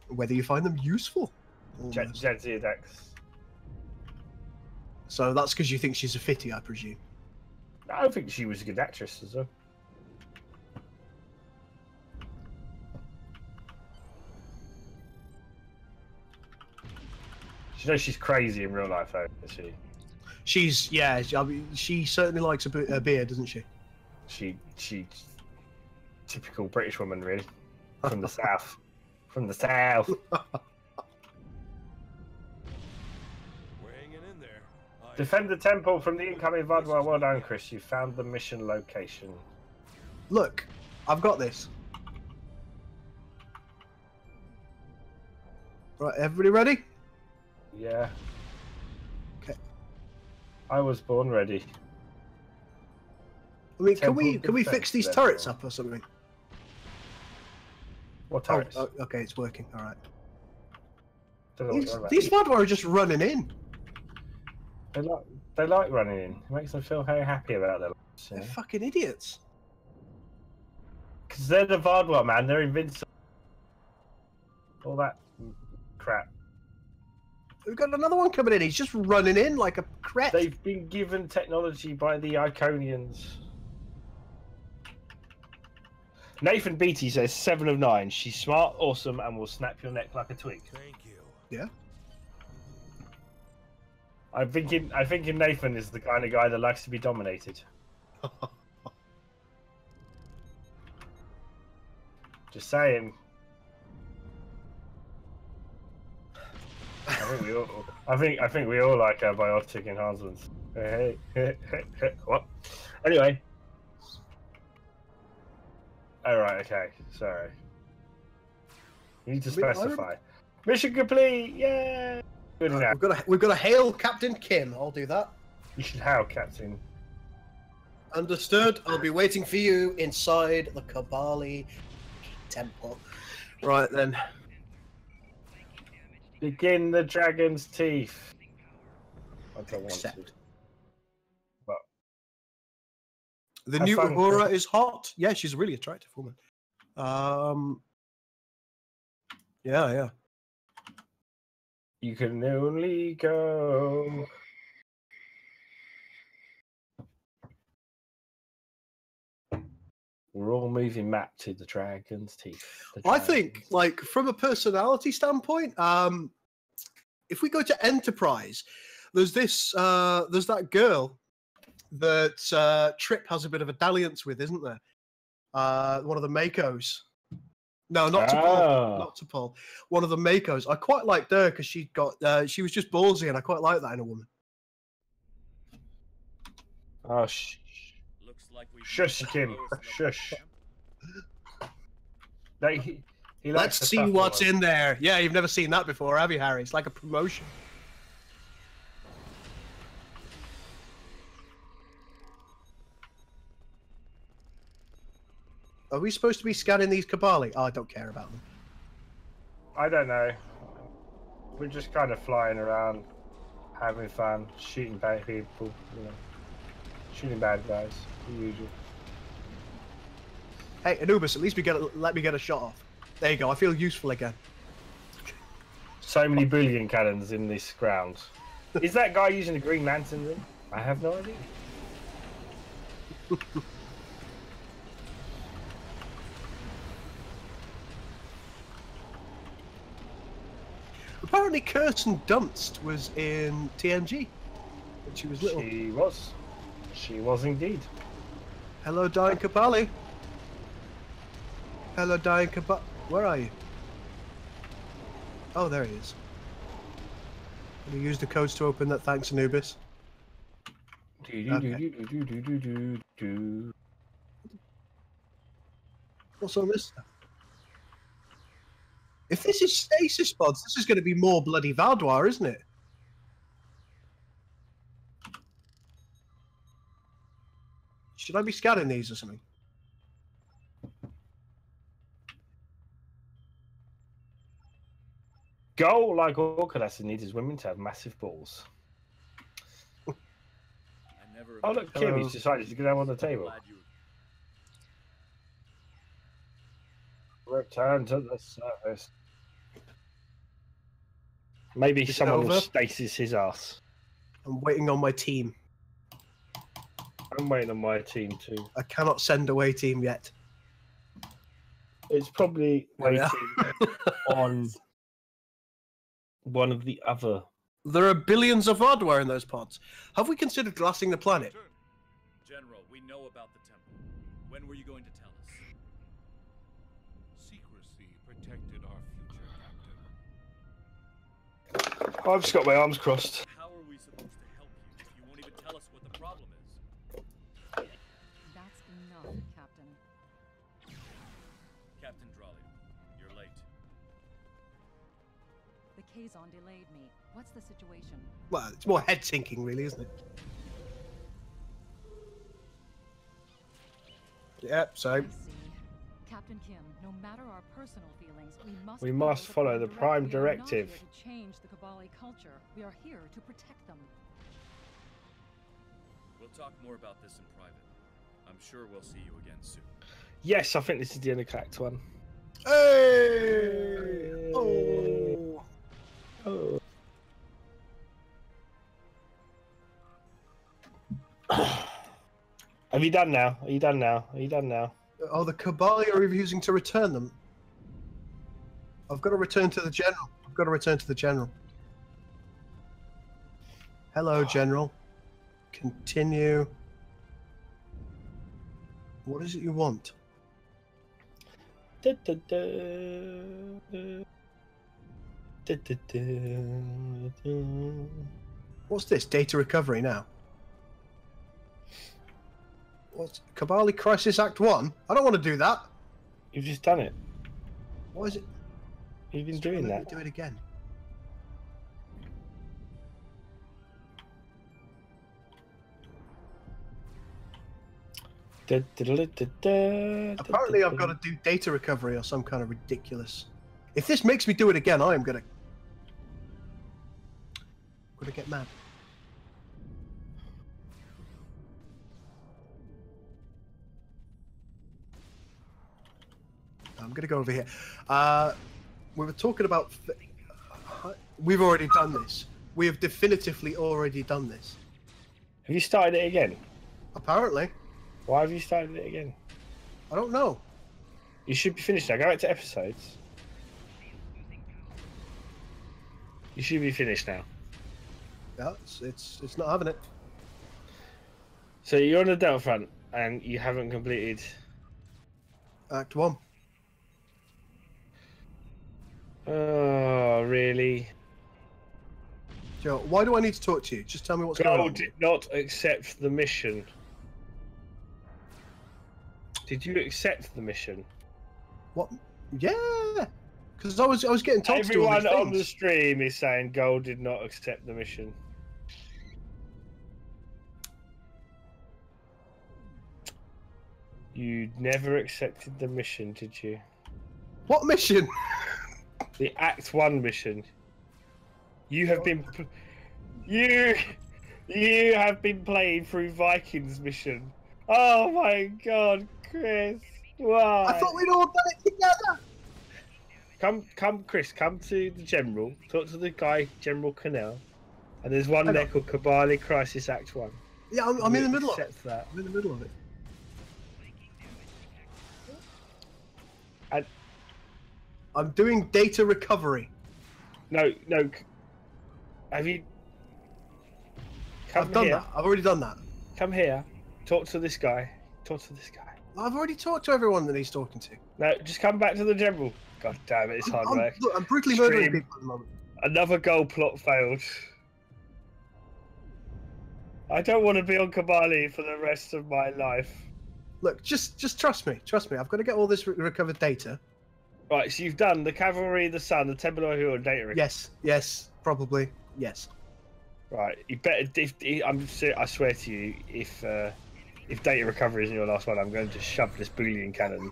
Whether you find them useful. Jadzia Dax. So that's because you think she's a fitty, I presume. I think she was a good actress as well. You know she's crazy in real life, though, isn't she? She certainly likes a beard, doesn't she? She typical British woman, really, from the south. From the south. We're hanging in there. Defend the temple from the incoming Vaadwaur. Well done, Chris. You found the mission location. Look, I've got this. Right, everybody ready? Yeah. Okay. I was born ready. I mean, Temple can we fix these defense turrets level. up or something? What turrets? Oh, okay, it's working. All right. Don't know what they're about. These Vaadwaur are just running in. They like running in. It makes them feel very happy about their lives. They're fucking idiots. Because they're the Vaadwaur, man. They're invincible. All that crap. We've got another one coming in. He's just running in like a cret. They've been given technology by the Iconians. Nathan Beatty says 7 of 9. She's smart, awesome, and will snap your neck like a twig. Thank you. Yeah. I'm thinking Nathan is the kind of guy that likes to be dominated. Just saying. I think we all like our biotic enhancements. Hey, what? Anyway. All right. Okay. Sorry. You need to specify. Mission complete. Yeah. Good enough. We've got to hail Captain Kim. I'll do that. You should hail Captain. Understood. I'll be waiting for you inside the Kabali temple. Right then. Begin the dragon's teeth. I don't want to. But The have new fun, Uhura Chris. is hot. Yeah, she's a really attractive woman. Yeah. You can only go. We're all moving map to the dragon's teeth. I think, like, from a personality standpoint, if we go to Enterprise, there's that girl that Trip has a bit of a dalliance with, isn't there? One of the Makos. No, not to Paul. Not to Paul. One of the Makos. I quite liked her because she was just ballsy, and I quite like that in a woman. Oh, Looks like we shush, Kim. Shush. He likes Let's the see tough what's one. in there. Yeah, you've never seen that before, have you, Harry? It's like a promotion. Are we supposed to be scanning these Kabali? Oh, I don't care about them. I don't know. We're just kind of flying around, having fun, shooting bad people, you know, shooting bad guys, the usual. Hey, Anubis, at least let me get a shot off. There you go. I feel useful again. So many Boolean cannons in this ground. Is that guy using the Green Lantern then? I have no idea. Apparently, Kirsten Dunst was in TNG when she was little. She was indeed. Hello, Diane Kabali. Hello, dying kebab. Where are you? Oh, there he is. Can you use the codes to open that? Thanks, Anubis. Okay. What's on this stuff? If this is stasis pods, this is going to be more bloody Valdoir, isn't it? Should I be scanning these or something? Goal, like all Kalasa needs, is women to have massive balls. Oh look, Kimmy's decided to get them on the table. Return to the surface. Maybe someone will stasis his ass. I'm waiting on my team. I'm waiting on my team too. I cannot send away team yet. It's probably waiting on one of the other. There are billions of hardware in those pods. Have we considered glassing the planet? General, we know about the temple. When were you going to tell us? Secrecy protected our future, Captain. I've just got my arms crossed. How are we supposed to help you if you won't even tell us what the problem is? That's enough, Captain. Captain Drawley, you're late. The Kazon delayed me. What's the situation? Well, it's more head sinking, really, isn't it? Yep, so. I see. Captain Kim, no matter our personal feelings, we must follow the Prime Directive. We are not here to change the Kabali culture. We are here to protect them. We'll talk more about this in private. I'm sure we'll see you again soon. Yes, I think this is the end of Act 1. Hey! Oh! Oh. Have you done now? Are you done now? Are you done now? Oh, the Kabali are refusing to return them. I've got to return to the General. I've got to return to the General. Hello, General. Continue. What is it you want? Da, da, da, da, da, da, da. What's this? Data recovery now? What's Kabali Crisis Act 1? I don't want to do that. You've just done it. What is it? You've been doing that. Do it again. Apparently I've got to do data recovery or some kind of ridiculous. If this makes me do it again, I am gonna get mad. I'm gonna go over here. We were talking about. We've already done this. We have definitively already done this. Have you started it again? Apparently. Why have you started it again? I don't know. You should be finished now. Go back to episodes. You should be finished now. Yeah, it's not having it. So you're on the Delta front and you haven't completed Act 1. Oh, really? Joe, why do I need to talk to you? Just tell me what's going on. Gold did not accept the mission. Did you accept the mission? What? Yeah, because I was getting told to do all these Everyone on the things. stream is saying Gold did not accept the mission. You never accepted the mission, did you? What mission? The Act 1 mission. You have been... You have been playing through Vikings mission. Oh my god, Chris. Why? I thought we'd all done it together. Come, Chris, come to the General. Talk to the guy, General Cannell. And there's one there called Kabali Crisis Act 1. Yeah, I'm in the middle of it. Accept that. I'm in the middle of it. And I'm doing data recovery. no. Have you? I've done that. I've already done that. Come here. Talk to this guy. Talk to this guy. I've already talked to everyone that he's talking to. No, just come back to the general. God damn it, it's hard work. Look, I'm brutally murdering people at the moment. Another goal plot failed. I don't want to be on Kabali for the rest of my life. Look, just trust me. Trust me. I've got to get all this recovered data. Right, so you've done the Cavalry, the Sun, the Templar Hill, and data. Yes, probably, yes. Right, you better. I swear to you, if data recovery isn't your last one, I'm going to shove this Boolean cannon.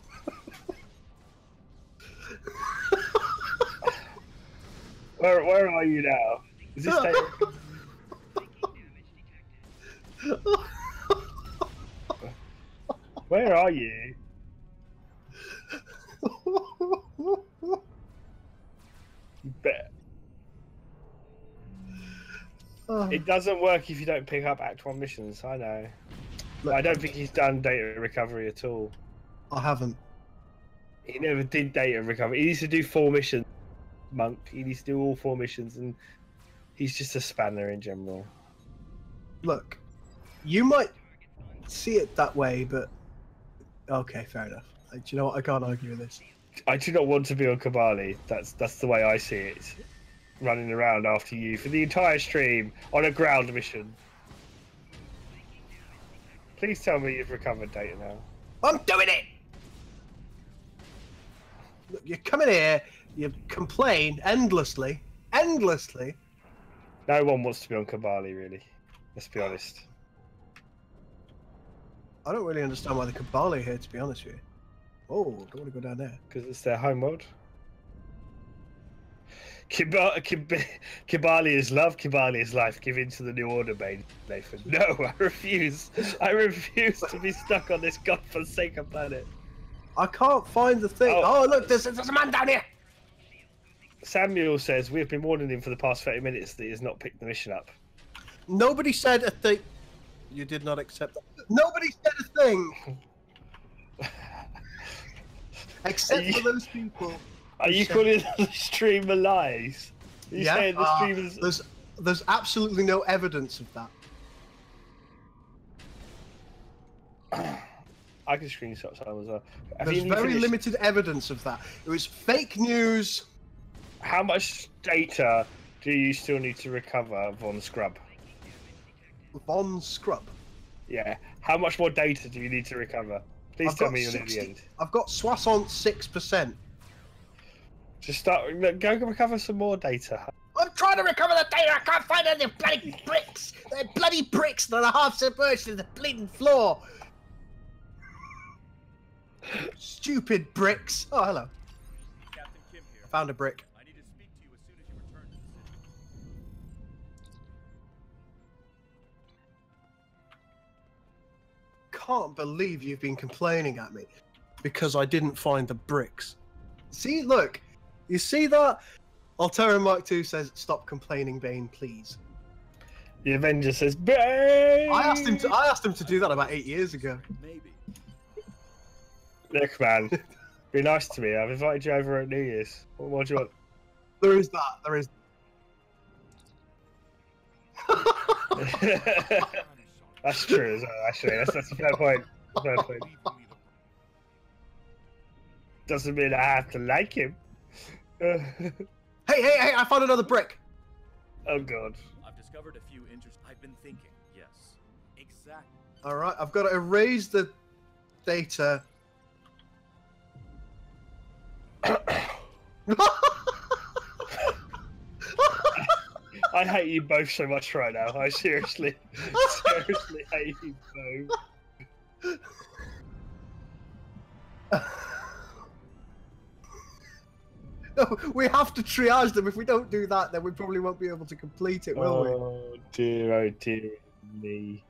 Where are you now? Is this data? Where are you? You bet. It doesn't work if you don't pick up Act 1 missions, I know. Look, I don't think he's done data recovery at all. I haven't. He never did data recovery. He needs to do 4 missions, Monk. He needs to do all 4 missions, and he's just a spanner in general. Look, you might see it that way, but... Okay, fair enough. Do you know what? I can't argue with this. I do not want to be on Kabali. That's the way I see it. Running around after you for the entire stream on a ground mission. Please tell me you've recovered data now. I'm doing it! Look, you come in here, you complain endlessly. Endlessly! No one wants to be on Kabali, really. Let's be honest. I don't really understand why the Cabal are here, to be honest with you. Oh, don't want to go down there. Because it's their home world. Kibali is love, Kibali is life. Give in to the new order, mate, Nathan. No, I refuse. I refuse to be stuck on this godforsaken planet. I can't find the thing. Oh look, there's a man down here! Samuel says, we have been warning him for the past 30 minutes that he has not picked the mission up. Nobody said a thing. You did not accept that. Nobody said a thing! Except for those people. Are you calling the streamer lies? Are you saying the streamers... There's absolutely no evidence of that. I can screenshot some as well. There's very limited evidence of that. It was fake news. How much data do you still need to recover, Von Scrub? Von Scrub? Yeah. How much more data do you need to recover? Please tell me you're near the end. I've got Soissons 6%. Just go recover some more data. I'm trying to recover the data. I can't find any bloody bricks. They're bloody bricks that are half submerged in the bleeding floor. Stupid bricks. Oh, hello. Captain Kim here. I found a brick. I need to speak to you as soon as you return to the city. Can't believe you've been complaining at me because I didn't find the bricks. See, look. You see that? Altera Mark II says, "Stop complaining, Bane, please." The Avenger says, "Bane!" I asked him to do that about 8 years ago. Maybe. Look, man, be nice to me. I've invited you over at New Year's. What more do you want? There is that. There is. That's true as well. Actually, that's a fair point. Fair point. Doesn't mean I have to like him. Hey! I found another brick. Oh god. I've discovered a few interesting. I've been thinking. Yes. Exactly. All right, I've got to erase the data. I hate you both so much right now. I seriously hate you both. No, we have to triage them. If we don't do that, then we probably won't be able to complete it, will we? Oh dear me.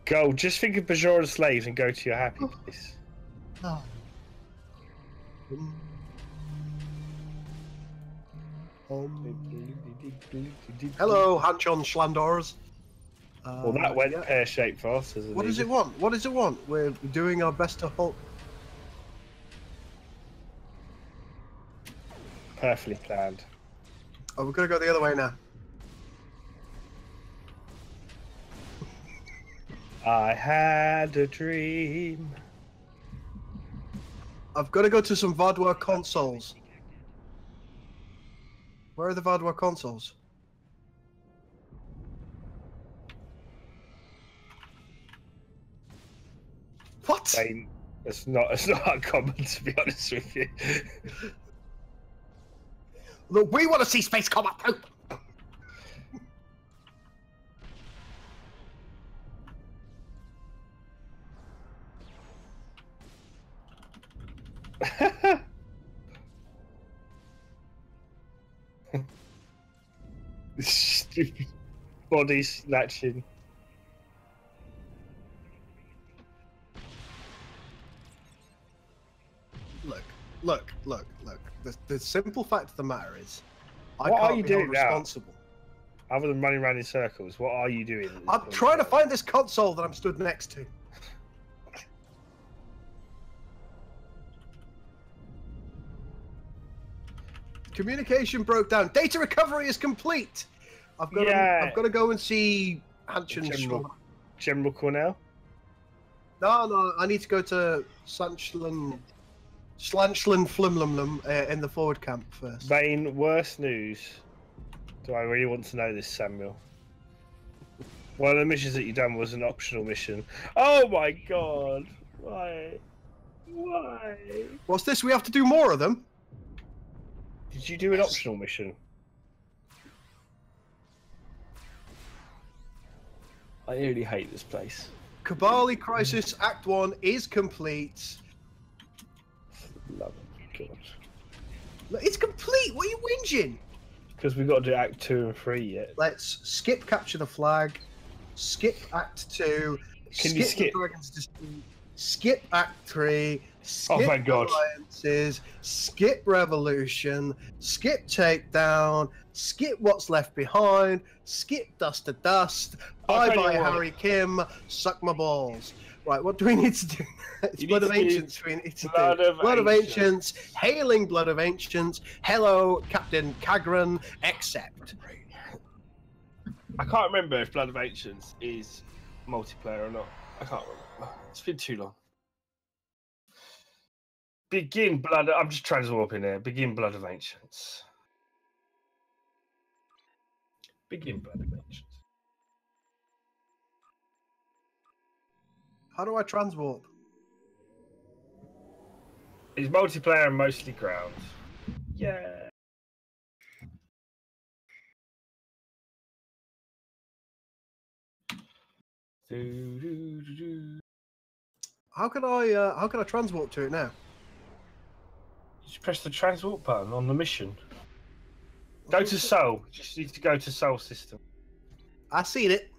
Go, just think of Bajoran slaves and go to your happy place. Oh. Hello, Hanchon Schlandors. Well, that went pear-shaped for us. What does it want? What does it want? We're doing our best to halt. Perfectly planned. Oh, we're gonna go the other way now. I had a dream. I've got to go to some Vadua consoles. Where are the Vadua consoles? What? It's not uncommon, to be honest with you. Look, we want to see Space Combat too. Stupid body snatching. Look. The simple fact of the matter is, I What are can't you be doing held now? responsible. Other than running around in circles, what are you doing? I'm trying to find this console that I'm stood next to. Communication broke down. Data recovery is complete. I've got to go and see Hanshin. General Cornell. No, I need to go to Slanchlan Flimlumlum in the forward camp first. Vane, worst news. Do I really want to know this, Samuel? One of the missions that you done was an optional mission. Oh my god! Why? Why? What's this? We have to do more of them? Did you do an optional mission? I really hate this place. Kabali Crisis Act 1 is complete. Love it. God. Look, it's complete! What are you whinging? Because we've got to do Act 2 and 3 yet. Let's skip Capture the Flag, skip Act 2, Can you skip? The Dragon's Dispute, skip Act 3, skip Oh my God. Alliances, skip Revolution, skip Takedown, skip What's Left Behind, skip Dust to Dust, bye-bye Harry Kim, suck my balls. Right, what do we need to do? It's Blood of Ancients we need to do. Blood of Ancients, hailing Blood of Ancients, hello Captain Kagran, accept. I can't remember if Blood of Ancients is multiplayer or not. I can't remember. It's been too long. Begin Blood. I'm just transwarping here. Begin Blood of Ancients. Begin Blood of Ancients. How do I transwarp? It's multiplayer and mostly ground. Yeah. How can I transwarp to it now? Just press the transwarp button on the mission. Go to Soul. You just need to go to Soul System. I seen it.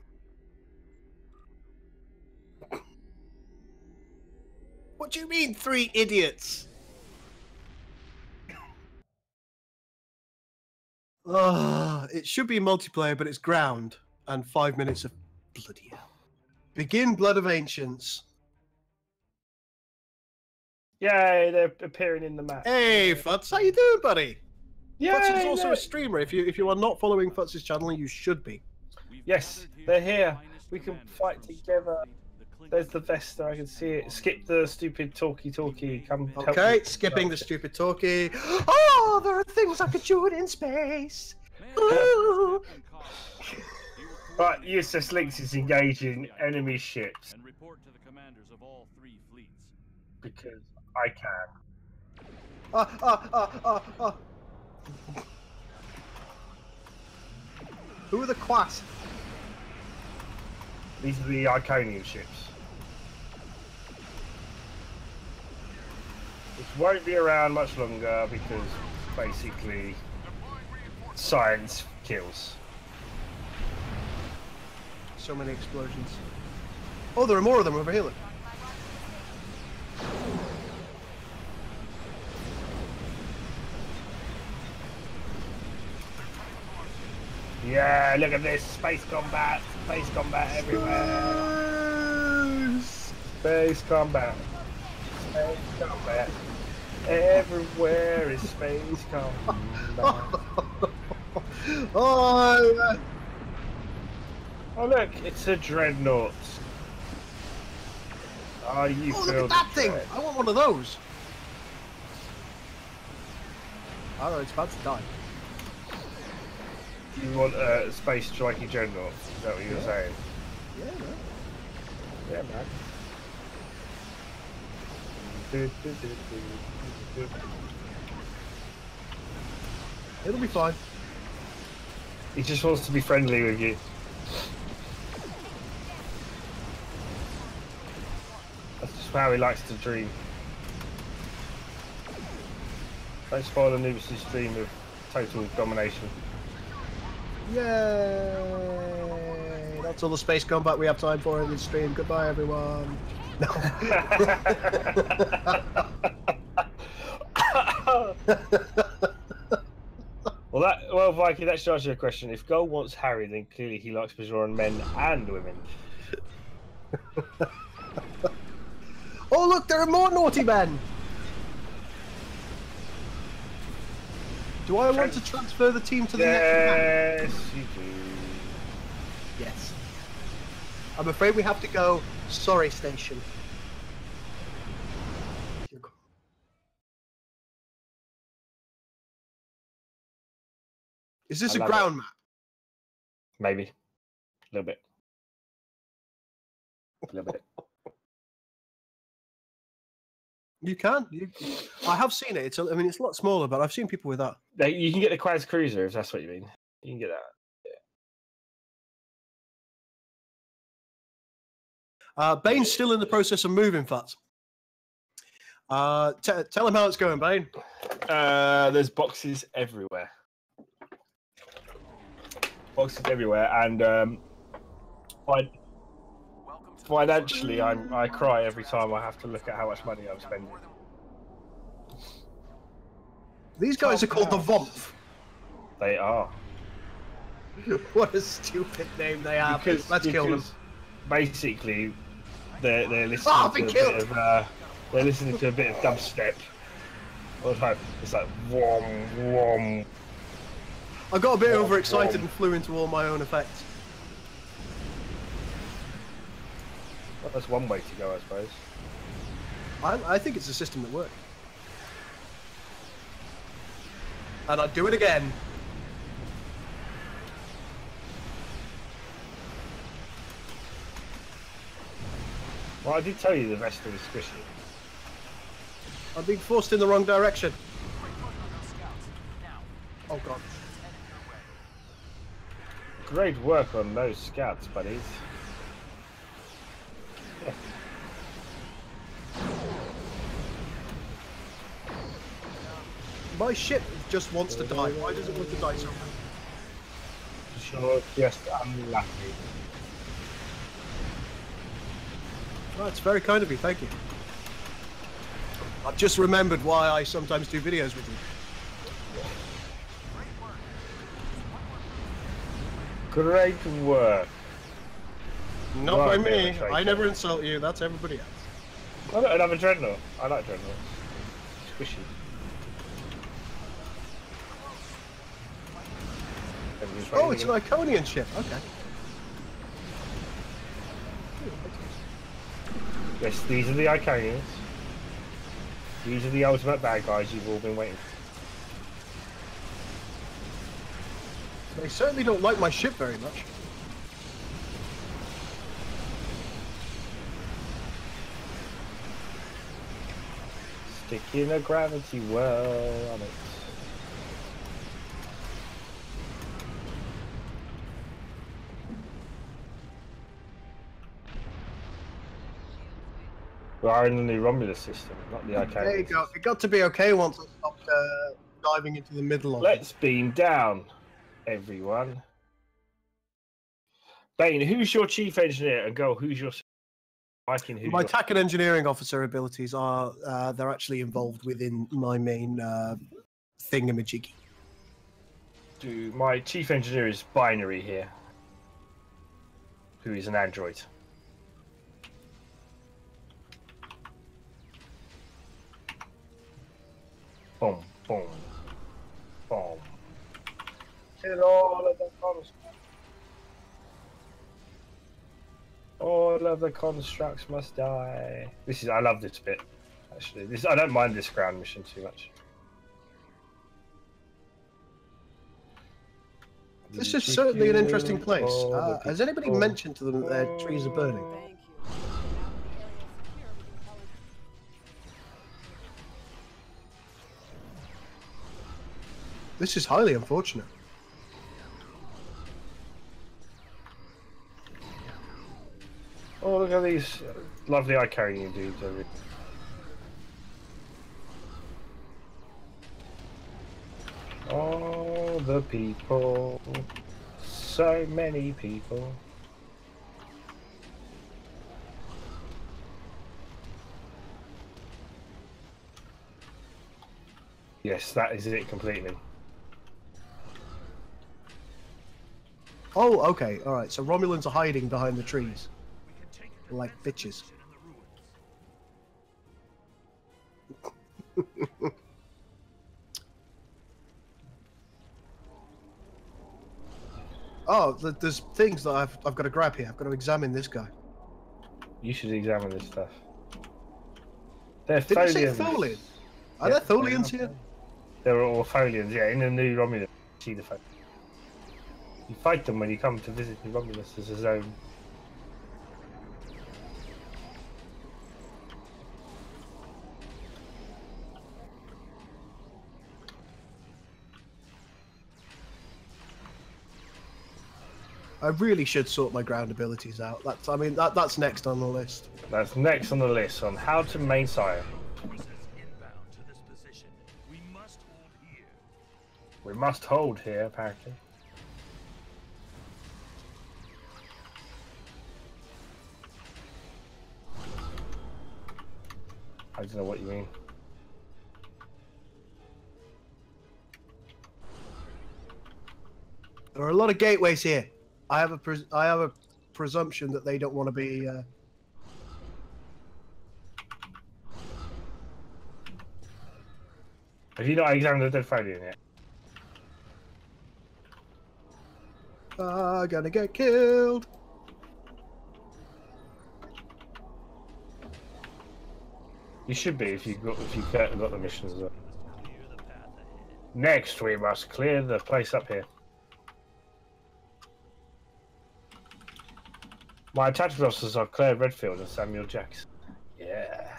What do you mean, 3 idiots? It should be multiplayer, but it's ground. And 5 minutes of bloody hell. Begin Blood of Ancients. Yay, they're appearing in the map. Hey, Futz, how you doing, buddy? Yeah, Futz is also a streamer. If you are not following Futz's channel, you should be. Yes, they're here. We can fight together. There's the Vesta, I can see it. Skip the stupid talkie. Come help Okay, me. skipping the stupid talkie. Oh, there are things I could shoot in space. Ooh. Right, USS Lynx is engaging enemy ships. And report to the commanders of all 3 fleets. Because I can. Who are the Quas? These are the Iconium ships. Which won't be around much longer because basically science kills. So many explosions. Oh, there are more of them over here. Look. Yeah, look at this. Space combat everywhere. Space combat. Everywhere is space combat. Oh, Oh look, it's a dreadnought. Oh, you Oh, feel look at that thing! threat. I want one of those. Oh, it's about to die. You want a space striking general? Is that what you were saying? Yeah, man. Yeah, man. It'll be fine. He just wants to be friendly with you. That's just how he likes to dream. Don't spoil the Anubis' dream of total domination. Yay! That's all the space combat we have time for in this stream. Goodbye, everyone. No. Well, Viking, that should answer your question. If Gold wants Harry, then clearly he likes Bajoran men and women. Oh, look, there are more naughty men! Do I want to transfer the team to the next map? Yes, you do. Yes. I'm afraid we have to go. Sorry, station. Is this I a love ground map? Maybe. A little bit. A little bit. You can. I have seen it. I mean, it's a lot smaller, but I've seen people with that. You can get the Quaz Cruiser, if that's what you mean. You can get that. Bane's still in the process of moving, Fats. Tell him how it's going, Bane. There's boxes everywhere. Boxes everywhere, and financially, I cry every time I have to look at how much money I'm spending. These guys are called the Vomph. They are. What a stupid name they have. Let's kill them. Basically, they're listening to a bit of they're listening to a bit of dubstep. All the time. It's like wom wom. I got a bit overexcited and flew into all my own effects. Well, that's one way to go, I suppose. I think it's a system that works. And I'd do it again. Well, I did tell you the Vestal was squishy. I'm being forced in the wrong direction. Oh god. Great work on those scouts, buddies. My ship just wants to die. Why does it want to die so much? Sure, just unlucky. That's very kind of you, thank you. I've just remembered why I sometimes do videos with you. Great work. Not by Right, me. yeah, I never insult you. That's everybody else. I got another Dreadnought. I like Dreadnoughts. Squishy. Oh, it's an Iconian ship. Okay. Yes, these are the Iconians. These are the ultimate bad guys you've all been waiting for. They certainly don't like my ship very much. Sticking a gravity well on it. We are in the new Romulus system, not the Iconians. There you go. It got to be okay once I stopped diving into the middle of it. Let's beam down, everyone. Bane, who's your chief engineer? And go, who's your Viking? Who's My your... TAC and engineering officer abilities are they're actually involved within my main thingamajiggy. My chief engineer is Binary here, who is an android. Boom, boom, boom. Kill all of the bombs. All of the constructs must die. I love this bit. Actually, I don't mind this ground mission too much. This is certainly an interesting place. Has anybody mentioned to them that their trees are burning? This is highly unfortunate. Oh, look at these lovely eye-carrying dudes over here. All the people, so many people. Yes, that is it completely. Oh, okay, alright, so Romulans are hiding behind the trees. Like bitches. Oh, there's things that I've got to grab here. I've got to examine this guy. You should examine this stuff. They're Did you say Tholians. Tholians? Are there Tholians here? They're all Tholians, yeah, in the new Romulus. See the fact. You fight them when you come to visit the Romulus as a zone. I really should sort my ground abilities out. That's next on the list. That's next on the list on how to main sire. Inbound to this position. We must hold here. We must hold here, apparently. I don't know what you mean. There are a lot of gateways here. I have a presumption that they don't want to be. Have you not examined the dead Tholian yet? Gonna get killed. You should be if you got the missions as well. Next, we must clear the place up here. My tactical officers are Claire Redfield and Samuel Jackson. Yeah.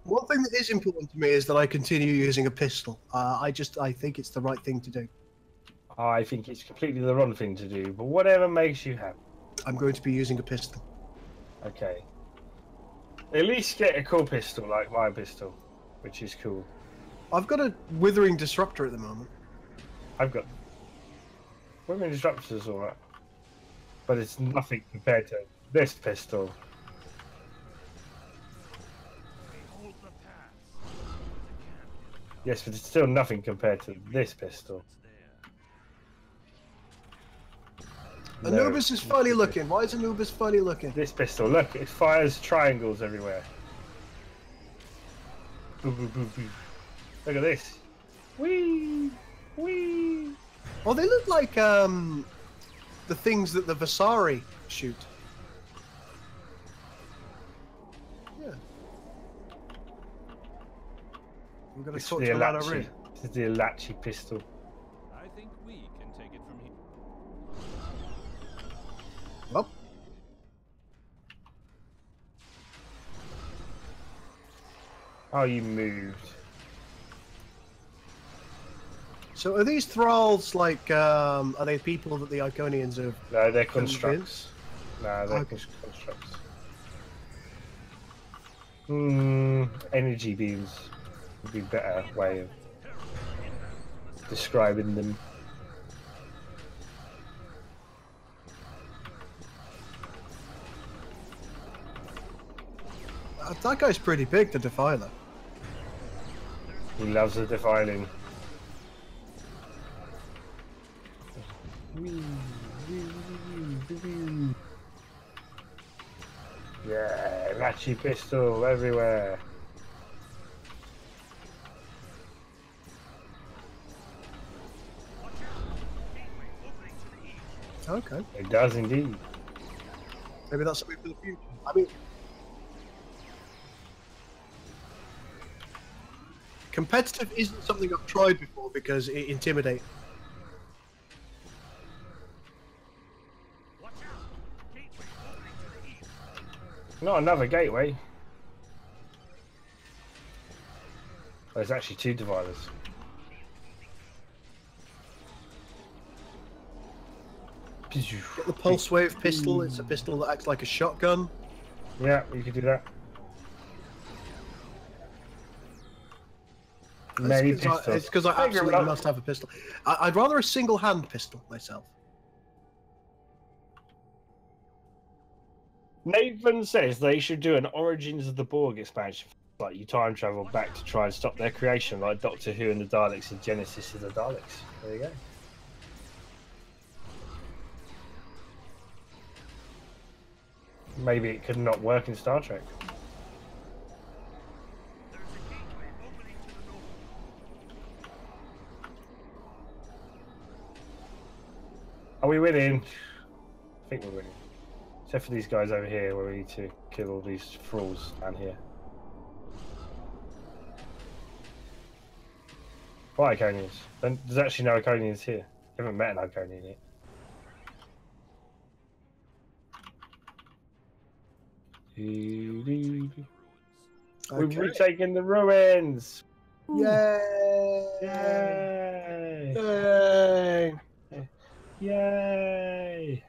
One thing that is important to me is that I continue using a pistol. I think it's the right thing to do. I think it's completely the wrong thing to do, but whatever makes you happy. I'm going to be using a pistol. Okay. At least get a cool pistol like my pistol, which is cool. I've got a Withering Disruptor at the moment. I've got Women Disruptors alright. But it's nothing compared to this pistol. Yes, but it's still nothing compared to this pistol. Anubis is funny looking. Why is Anubis funny looking? This pistol, look, it fires triangles everywhere. Boo, boo, boo, boo. Look at this. Whee! Whee! Oh, they look like the things that the Vasari shoot. Yeah. I'm gonna talk to Alana. This is the Alachi pistol. I think we can take it from here. Well. Oh, you moved. So are these thralls like, are they people that the Iconians have? No, they're constructs. No, they're Okay. constructs. Energy beams would be a better way of describing them. That guy's pretty big, the Defiler. He loves the defiling. Yeah, Lachi pistol everywhere. Okay. It does indeed. Maybe that's something for the future. I mean, competitive isn't something I've tried before because it intimidates. Not another gateway. There's actually 2 dividers. Get the pulse wave pistol. It's a pistol that acts like a shotgun. Yeah, you could do that. Many pistols. It's because I absolutely must have a pistol. I'd rather a single-hand pistol myself. Nathan says they should do an Origins of the Borg expansion. Like you time travel back to try and stop their creation, like Doctor Who and the Daleks in Genesis of the Daleks. There you go. Maybe it could not work in Star Trek. Are we winning? I think we're winning. Except for these guys over here where we need to kill all these thralls down here. Why Iconians? There's actually no Iconians here. I haven't met an Iconian yet. Okay. We've retaken the ruins! Yay! Yay! Yay! Yay!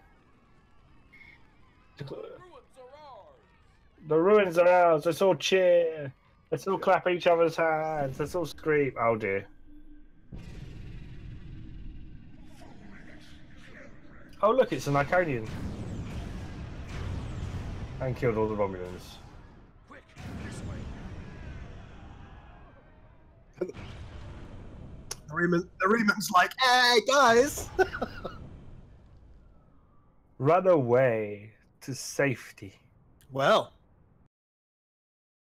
The ruins are ours! Let's all cheer! Let's all clap each other's hands! Let's all scream! Oh dear. Oh look, it's an Iconian. And killed all the Romulans. Quick, this way. The Reman's like, hey guys! Run away to safety. Well,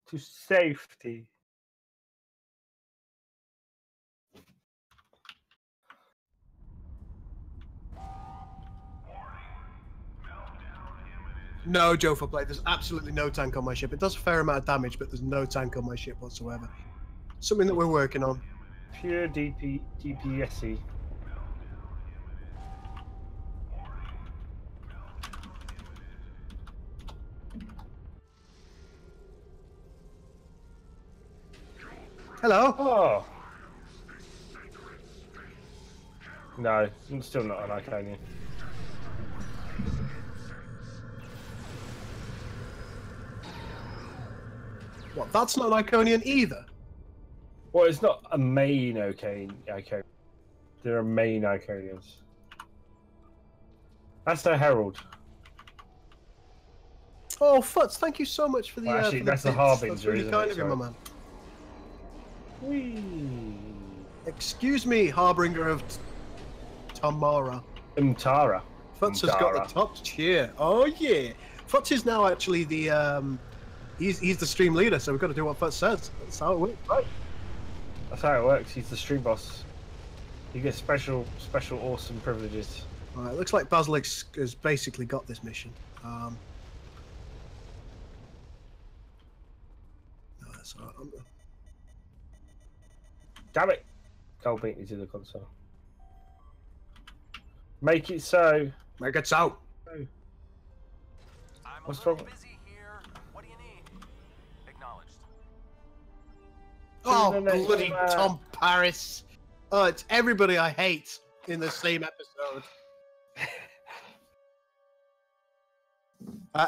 To safety. no, Joe for play. There's absolutely no tank on my ship. It does a fair amount of damage, but there's no tank on my ship whatsoever. Something that we're working on. Pure DPSy. Hello. Oh. No, I'm still not an Iconian. What? That's not an Iconian either. Well, it's not a main Iconian. There are main Iconians. That's a Herald. Oh, Futz, thank you so much for the. Well, actually, for the that's a bits. Harbinger, That's really isn't kind it? of you, my man. Whee! Excuse me, Harbinger of Tamara. Umtara. Futz has got the top cheer. Oh yeah. Futz is now actually the he's the stream leader, so we've got to do what Futz says. That's how it works. Right. That's how it works. He's the stream boss. You get special, awesome privileges. Alright, looks like Basilisk has basically got this mission. No, that's all right. Damn it! Gold beat me to the console. Make it so. Make it so. What's wrong? Busy here. What do you need? Acknowledged. Oh, To the next bloody man. Tom Paris. Oh, it's everybody I hate in the same episode.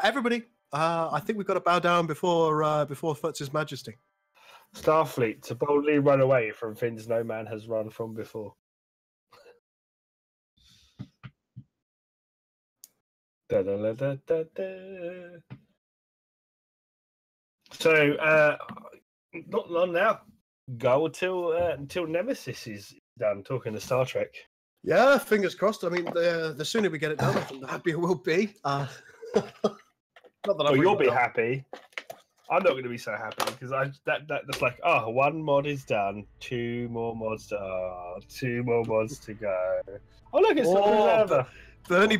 Everybody, I think we've got to bow down before Futz's Majesty. Starfleet to boldly run away from things no man has run from before. Da, da, da, da, da, da. So, not long now. Go until Nemesis is done talking to Star Trek. Yeah, fingers crossed. I mean, the sooner we get it done, I think the happier we'll be. Not that Well, I've you'll really be got- happy. I'm not going to be so happy because that's like, oh, one mod is done, 2 more mods to 2 more mods to go. Oh look, it's the Preserver. Bernie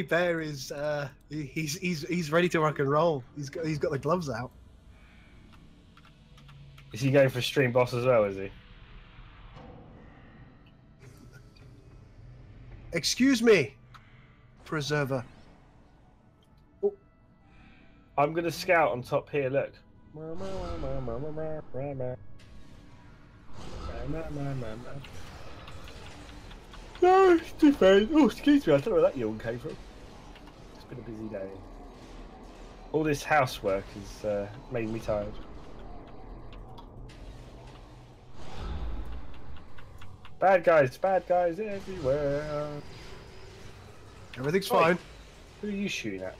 Bear is he's ready to rock and roll. He's got the gloves out. Is he going for stream boss as well? Is he? Excuse me, Preserver. I'm going to scout on top here. Look. No, defend. Oh, excuse me. I don't know where that yawn came from. It's been a busy day. All this housework has made me tired. Bad guys everywhere. Everything's Oi. fine. Who are you shooting at?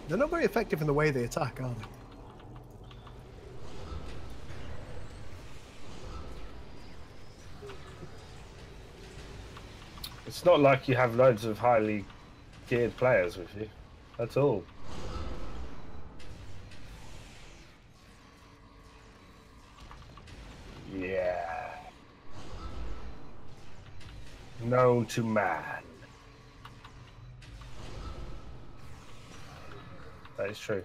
They're not very effective in the way they attack, are they? It's not like you have loads of highly geared players with you. That's all. Yeah. Known to man. That is true.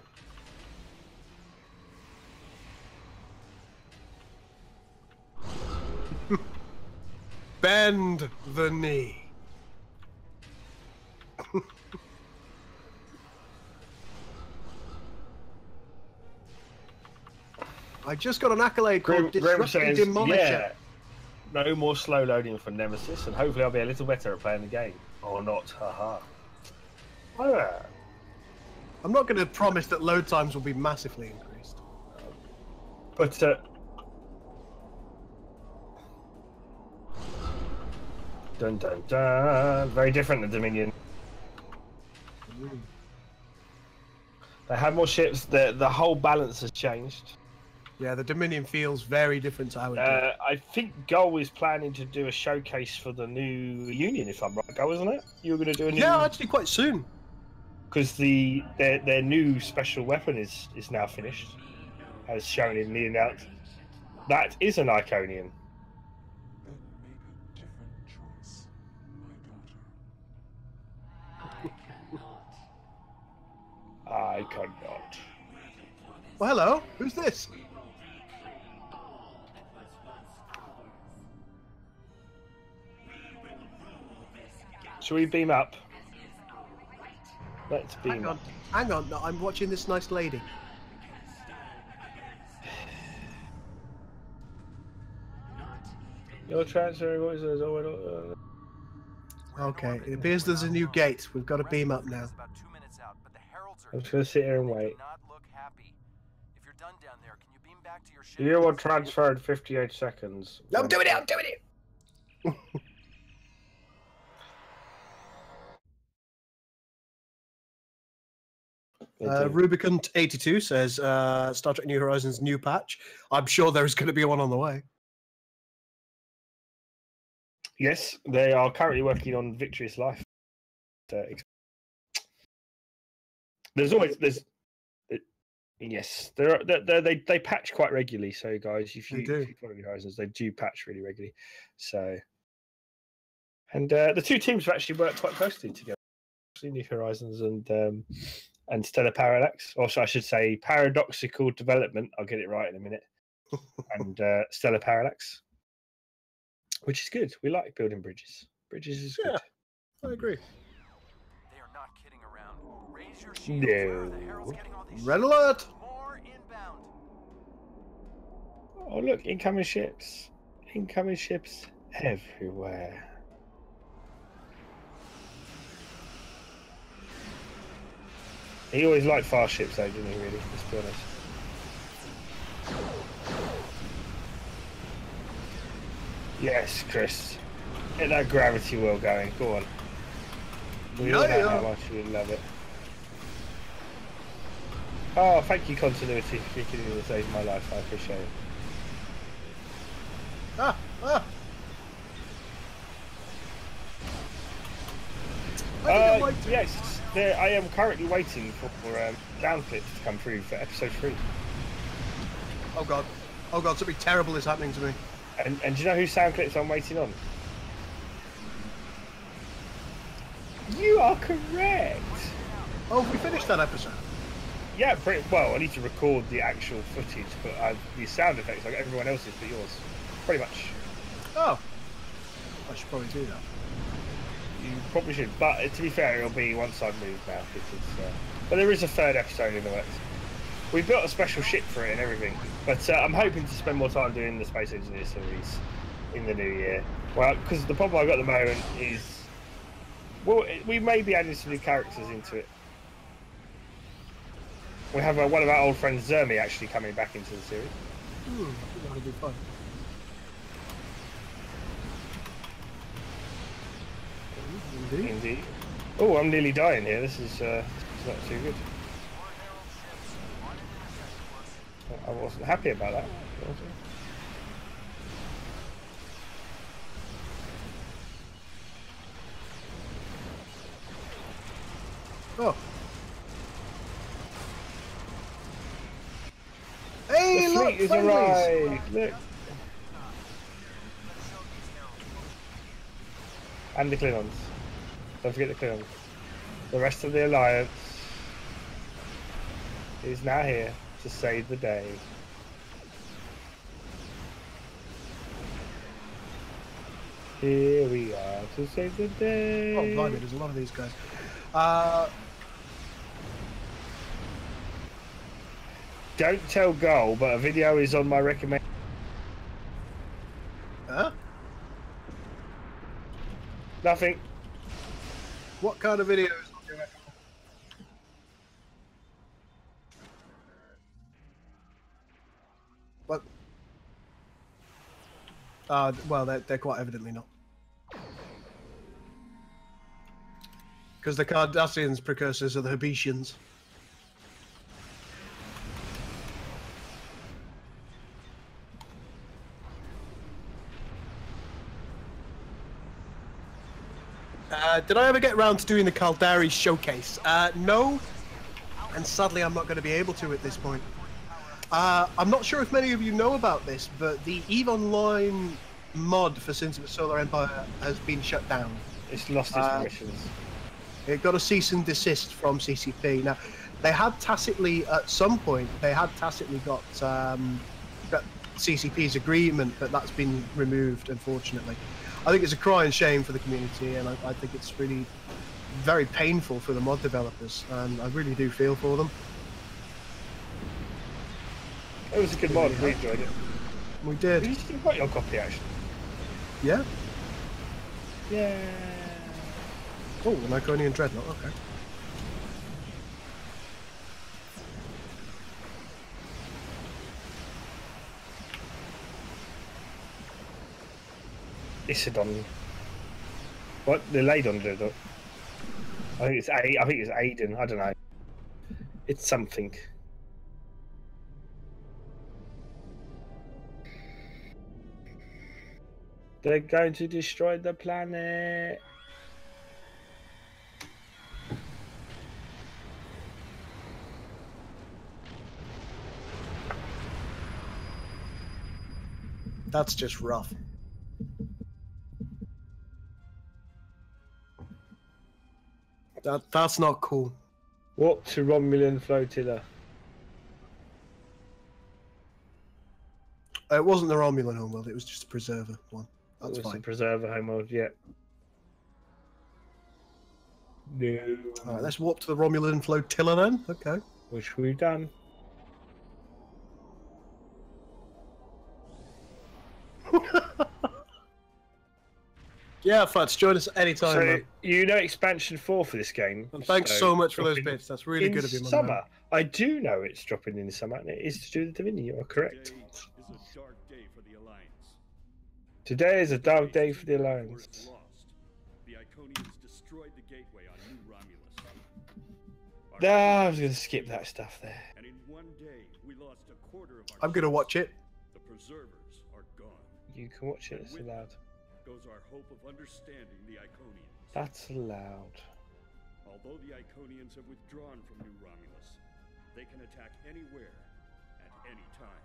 Bend the knee. I just got an accolade called Grim Disrupting says, Demolisher. yeah, no more slow loading for Nemesis, and hopefully I'll be a little better at playing the game. Or not, haha. Oh, yeah. I'm not going to promise that load times will be massively increased. But, dun dun dun. Very different than Dominion. They have more ships. The whole balance has changed. Yeah, the Dominion feels very different to how it did. I think Gull is planning to do a showcase for the new Union, if I'm right, Gull, isn't it? You were going to do a new... Yeah, actually quite soon. Because their new special weapon is now finished, as shown in the announcement. That is an Iconian. I cannot. Well, hello. Who's this? Shall we beam up? Let's beam Hang on. up. Hang on. No, I'm watching this nice lady. Your transfer voices. Okay, it appears there's a new gate. We've got to beam up now. About 2 minutes out, but the heralds are I'm just going to sit here and do wait. not look happy. If you're done down there, can you beam back to your ship? You will transfer in 58 seconds. I'm doing it. I'm doing it. Rubicant82 says Star Trek New Horizons new patch. I'm sure there's going to be one on the way. Yes, they are currently working on Victorious Life. Yes, they patch quite regularly. So guys, if you follow New Horizons, they do patch really regularly. So, and the two teams have actually worked quite closely together. New Horizons and Stellar Parallax, or I should say Paradoxical Development. I'll get it right in a minute. And Stellar Parallax, which is good. We like building bridges. Bridges is good. I agree. They are not kidding around. Raise your shields. Where are the heralds getting all these Red shields? alert! More inbound. Oh look, incoming ships! Incoming ships everywhere. He always liked fast ships, though, didn't he? Really, let's be honest. Yes, Chris. Get that gravity well going. Go on. We all know how much we love it. Oh, thank you, Continuity, for continuing to save my life. I appreciate it. Ah! Ah! Yes, I am currently waiting for down clips to come through for episode 3. Oh god. Oh god, something terrible is happening to me. And do you know whose sound clips I'm waiting on? You are correct! Oh, we finished that episode. Yeah, pretty well. I need to record the actual footage, but the sound effects like everyone else's but yours. Pretty much. Oh. I should probably do that. You probably should, but to be fair, it'll be once I've moved now. Because, but there is a 3rd episode in the works. We built a special ship for it and everything, but I'm hoping to spend more time doing the Space Engineer series in the new year. Well, because the problem I've got at the moment is, well, we may be adding some new characters into it. We have one of our old friends, Zermi, actually coming back into the series. I think that'll be fun. Indeed. Oh, I'm nearly dying here. This is not too good. I wasn't happy about that. Oh. Hey, the look, fleet is friendlies. arrived. Look. And the Klingons. Don't forget the Klingons. The rest of the Alliance is now here to save the day. Here we are to save the day. Oh, blimey, there's a lot of these guys. Don't tell Goal, but a video is on my recommend. Huh? Nothing. What kind of videos? What? Well, they're quite evidently not. Because the Cardassians' precursors are the Habitians. Did I ever get around to doing the Caldari showcase? No, and sadly I'm not going to be able to at this point. I'm not sure if many of you know about this, but the EVE Online mod for Sins of the Solar Empire has been shut down. It's lost its permissions. It got a cease and desist from CCP. Now, they had tacitly, at some point, got CCP's agreement, but that's been removed, unfortunately. I think it's a crying shame for the community, and I think it's really very painful for the mod developers, and I really do feel for them. It was a good mod, we enjoyed it. We did. You still got your copy, actually. Yeah? Yeah. Oh, an Iconian Dreadnought, okay. Isodon. What? The Ladon Dreadnought? I think it's Aiden, I don't know. It's something. They're going to destroy the planet. That's just rough. That's not cool. What to Romulan flotilla? It wasn't the Romulan homeworld, it was just a Preserver one. That's it was fine. The Preserver homeworld, yeah. No. Alright, let's warp to the Romulan flotilla then. Okay. Which we've done. Yeah, Fats, join us anytime. So, man. you know expansion 4 for this game. And thanks so much for those dropping bits. That's really in good of you, man. summer. I do know it's dropping in the summer, and it is to do with Divinity. You are correct. Today is a dark day for the Alliance. Today is a dark day for the War Alliance. is lost. The Iconians destroyed the gateway on New Romulus. Ah, I was going to skip that stuff there. Any I'm gonna watch it. The preservers are gone. You can watch it. It's allowed. Goes our hope of understanding the Iconians. That's allowed. Although the Iconians have withdrawn from New Romulus, they can attack anywhere, at any time.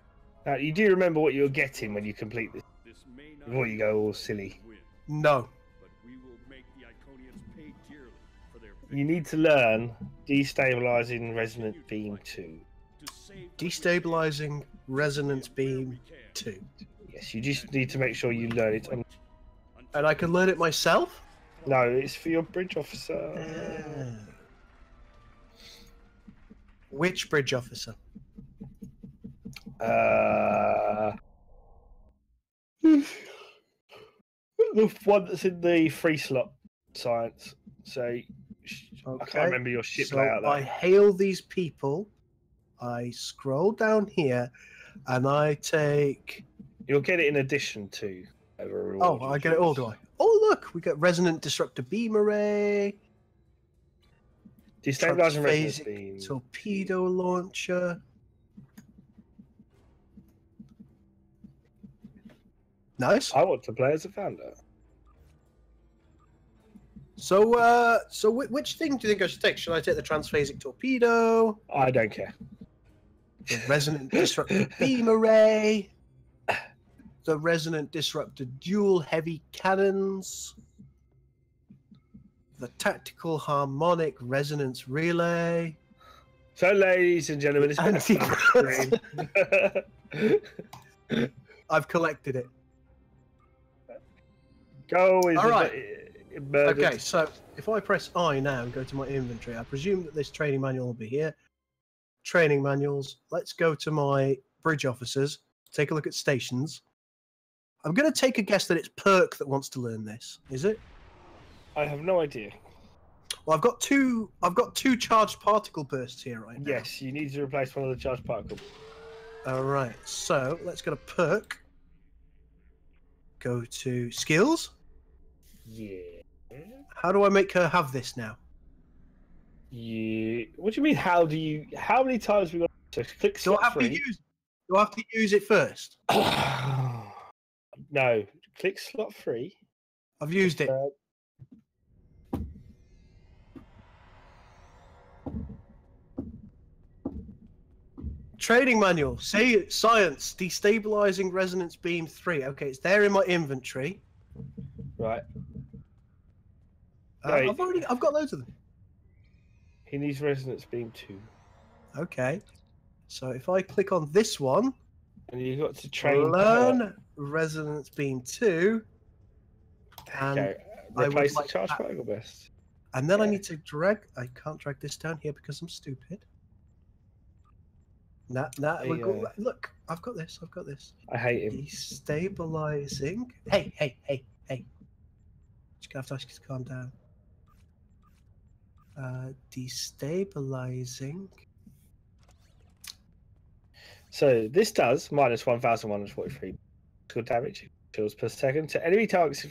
Now, you do remember what you're getting when you complete this, This may not before you go all silly. win, No. but we will make the Iconians pay dearly for their You need to learn Destabilizing Resonant Beam 2. to save Destabilizing Resonance Beam 2. Yes, you just need to make sure you learn it. And I can learn it myself? No, it's for your bridge officer. Which bridge officer? The one that's in the free slot science. So I can't remember your ship layout. I hail these people. I scroll down here, and I take. You'll get it in addition to. Oh, I get it all, do I? Oh, look, we get resonant disruptor beam array. Destabilizing resonance Transphasic beam. torpedo launcher. Nice. I want to play as a founder. So, which thing do you think I should take? Should I take the transphasic torpedo? I don't care. The resonant disruptor beam array? The resonant disruptor dual heavy cannons? The tactical harmonic resonance relay? So, ladies and gentlemen, it's been a fun stream. I've collected it. Go with All right. murdered. Okay, so if I press I now and go to my inventory, I presume that this training manual will be here. Training manuals. Let's go to my bridge officers. Take a look at stations. I'm going to take a guess that it's Perk that wants to learn this. Is it? I have no idea. Well, I've got two charged particle bursts here right now. Yes, you need to replace one of the charged particles. All right. So let's go to Perk. Go to skills. Yeah. How do I make her have this now? Yeah. What do you mean? How many times we got to click Do I slot have to free? do I have to use it first? No. Click slot free. I've used it. Training manual. Say science. Destabilizing resonance beam 3. Okay, it's there in my inventory. Right. I've got loads of them. He needs resonance beam 2. Okay. So if I click on this one, And you've got to train. learn resonance beam 2, and Okay. I would Replace the like charged that. particle burst. and then I Yeah. need to drag. I can't drag this down here because I'm stupid. Nah, There you go. look, I've got this. I've got this. I hate him. Destabilizing. Hey. Just gonna have to ask you to calm down. Destabilizing. So this does minus 1,143 good damage kills per second to enemy targets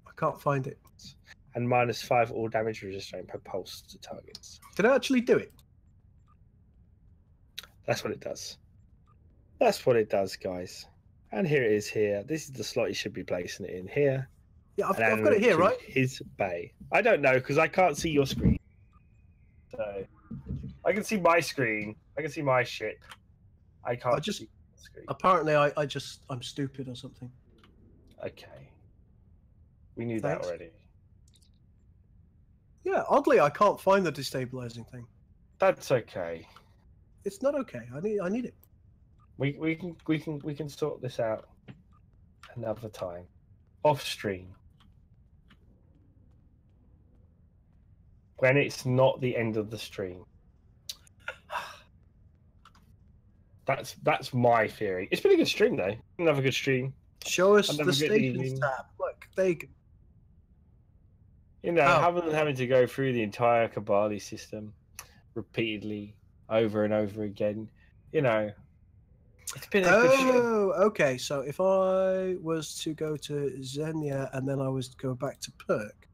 I can't find it. and minus 5 all damage resistance per pulse to targets. Did I actually do it? That's what it does. That's what it does, guys. And here it is here. This is the slot you should be placing it in here. Yeah, I've And got it here, to right? His bay. I don't know because I can't see your screen. So I can see my screen. I can see my ship. I can't just- see the screen. Apparently, I'm stupid or something. Okay. We knew Thanks. that already. Yeah, oddly, I can't find the destabilizing thing. That's okay. It's not okay. I need it. We can sort this out another time. Off stream. When it's not the end of the stream. That's my theory. It's been a good stream though. Another good stream. Show us Another the good stations evening. tab. Look, they. You know, Oh. having to go through the entire Kabali system repeatedly over and over again. You know, it's been a good stream. Oh, okay. So if I was to go to Xenia and then I was to go back to Perk,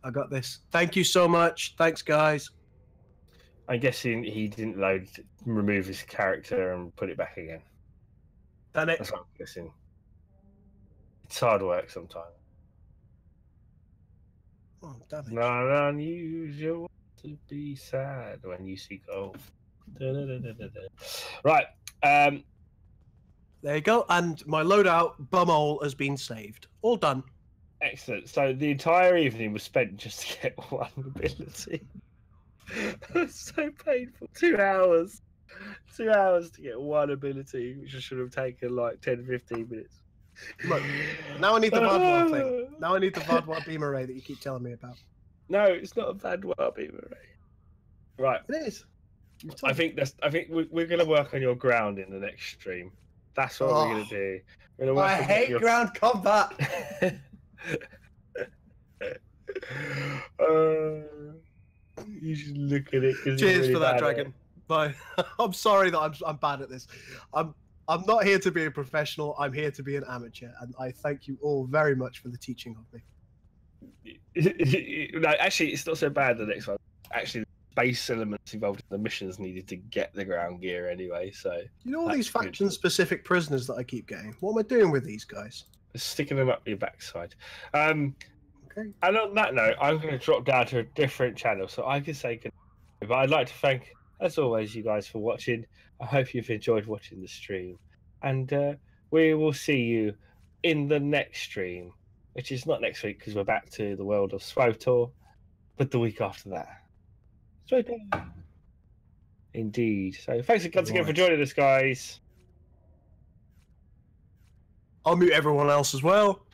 I got this. Thank you so much. Thanks, guys. I'm guessing he didn't remove his character and put it back again. Done it. That's what I'm guessing. It's hard work sometimes. Oh, damn it. Not unusual to be sad when you see gold. Right. There you go. And my loadout, Bumhole, has been saved. All done. Excellent. So the entire evening was spent just to get one ability. It's so painful. 2 hours. 2 hours to get one ability, which should have taken like 10, 15 minutes. Look, now I need the Vadwar thing. Now I need the Vadwar beam array that you keep telling me about. No, it's not a Vadwar beam array. Right. It is. I think we're going to work on your ground in the next stream. That's what we're going to do. We're gonna work I on hate your... ground combat. You should look at it. Cheers really for that, bad Dragon. Bye. I'm sorry that I'm bad at this. I'm not here to be a professional. I'm here to be an amateur, and I thank you all very much for the teaching of me. No, actually, it's not so bad. The next one, actually, the base elements involved in the missions needed to get the ground gear anyway. So you know all these faction-specific prisoners that I keep getting. What am I doing with these guys? Sticking them up your backside. Okay. And on that note, I'm going to drop down to a different channel so I can say goodnight. But I'd like to thank, as always, you guys for watching. I hope you've enjoyed watching the stream. And we will see you in the next stream, which is not next week because we're back to the world of SWTOR, but the week after that. SWTOR. Indeed. So thanks once again for joining us, guys. I'll mute everyone else as well.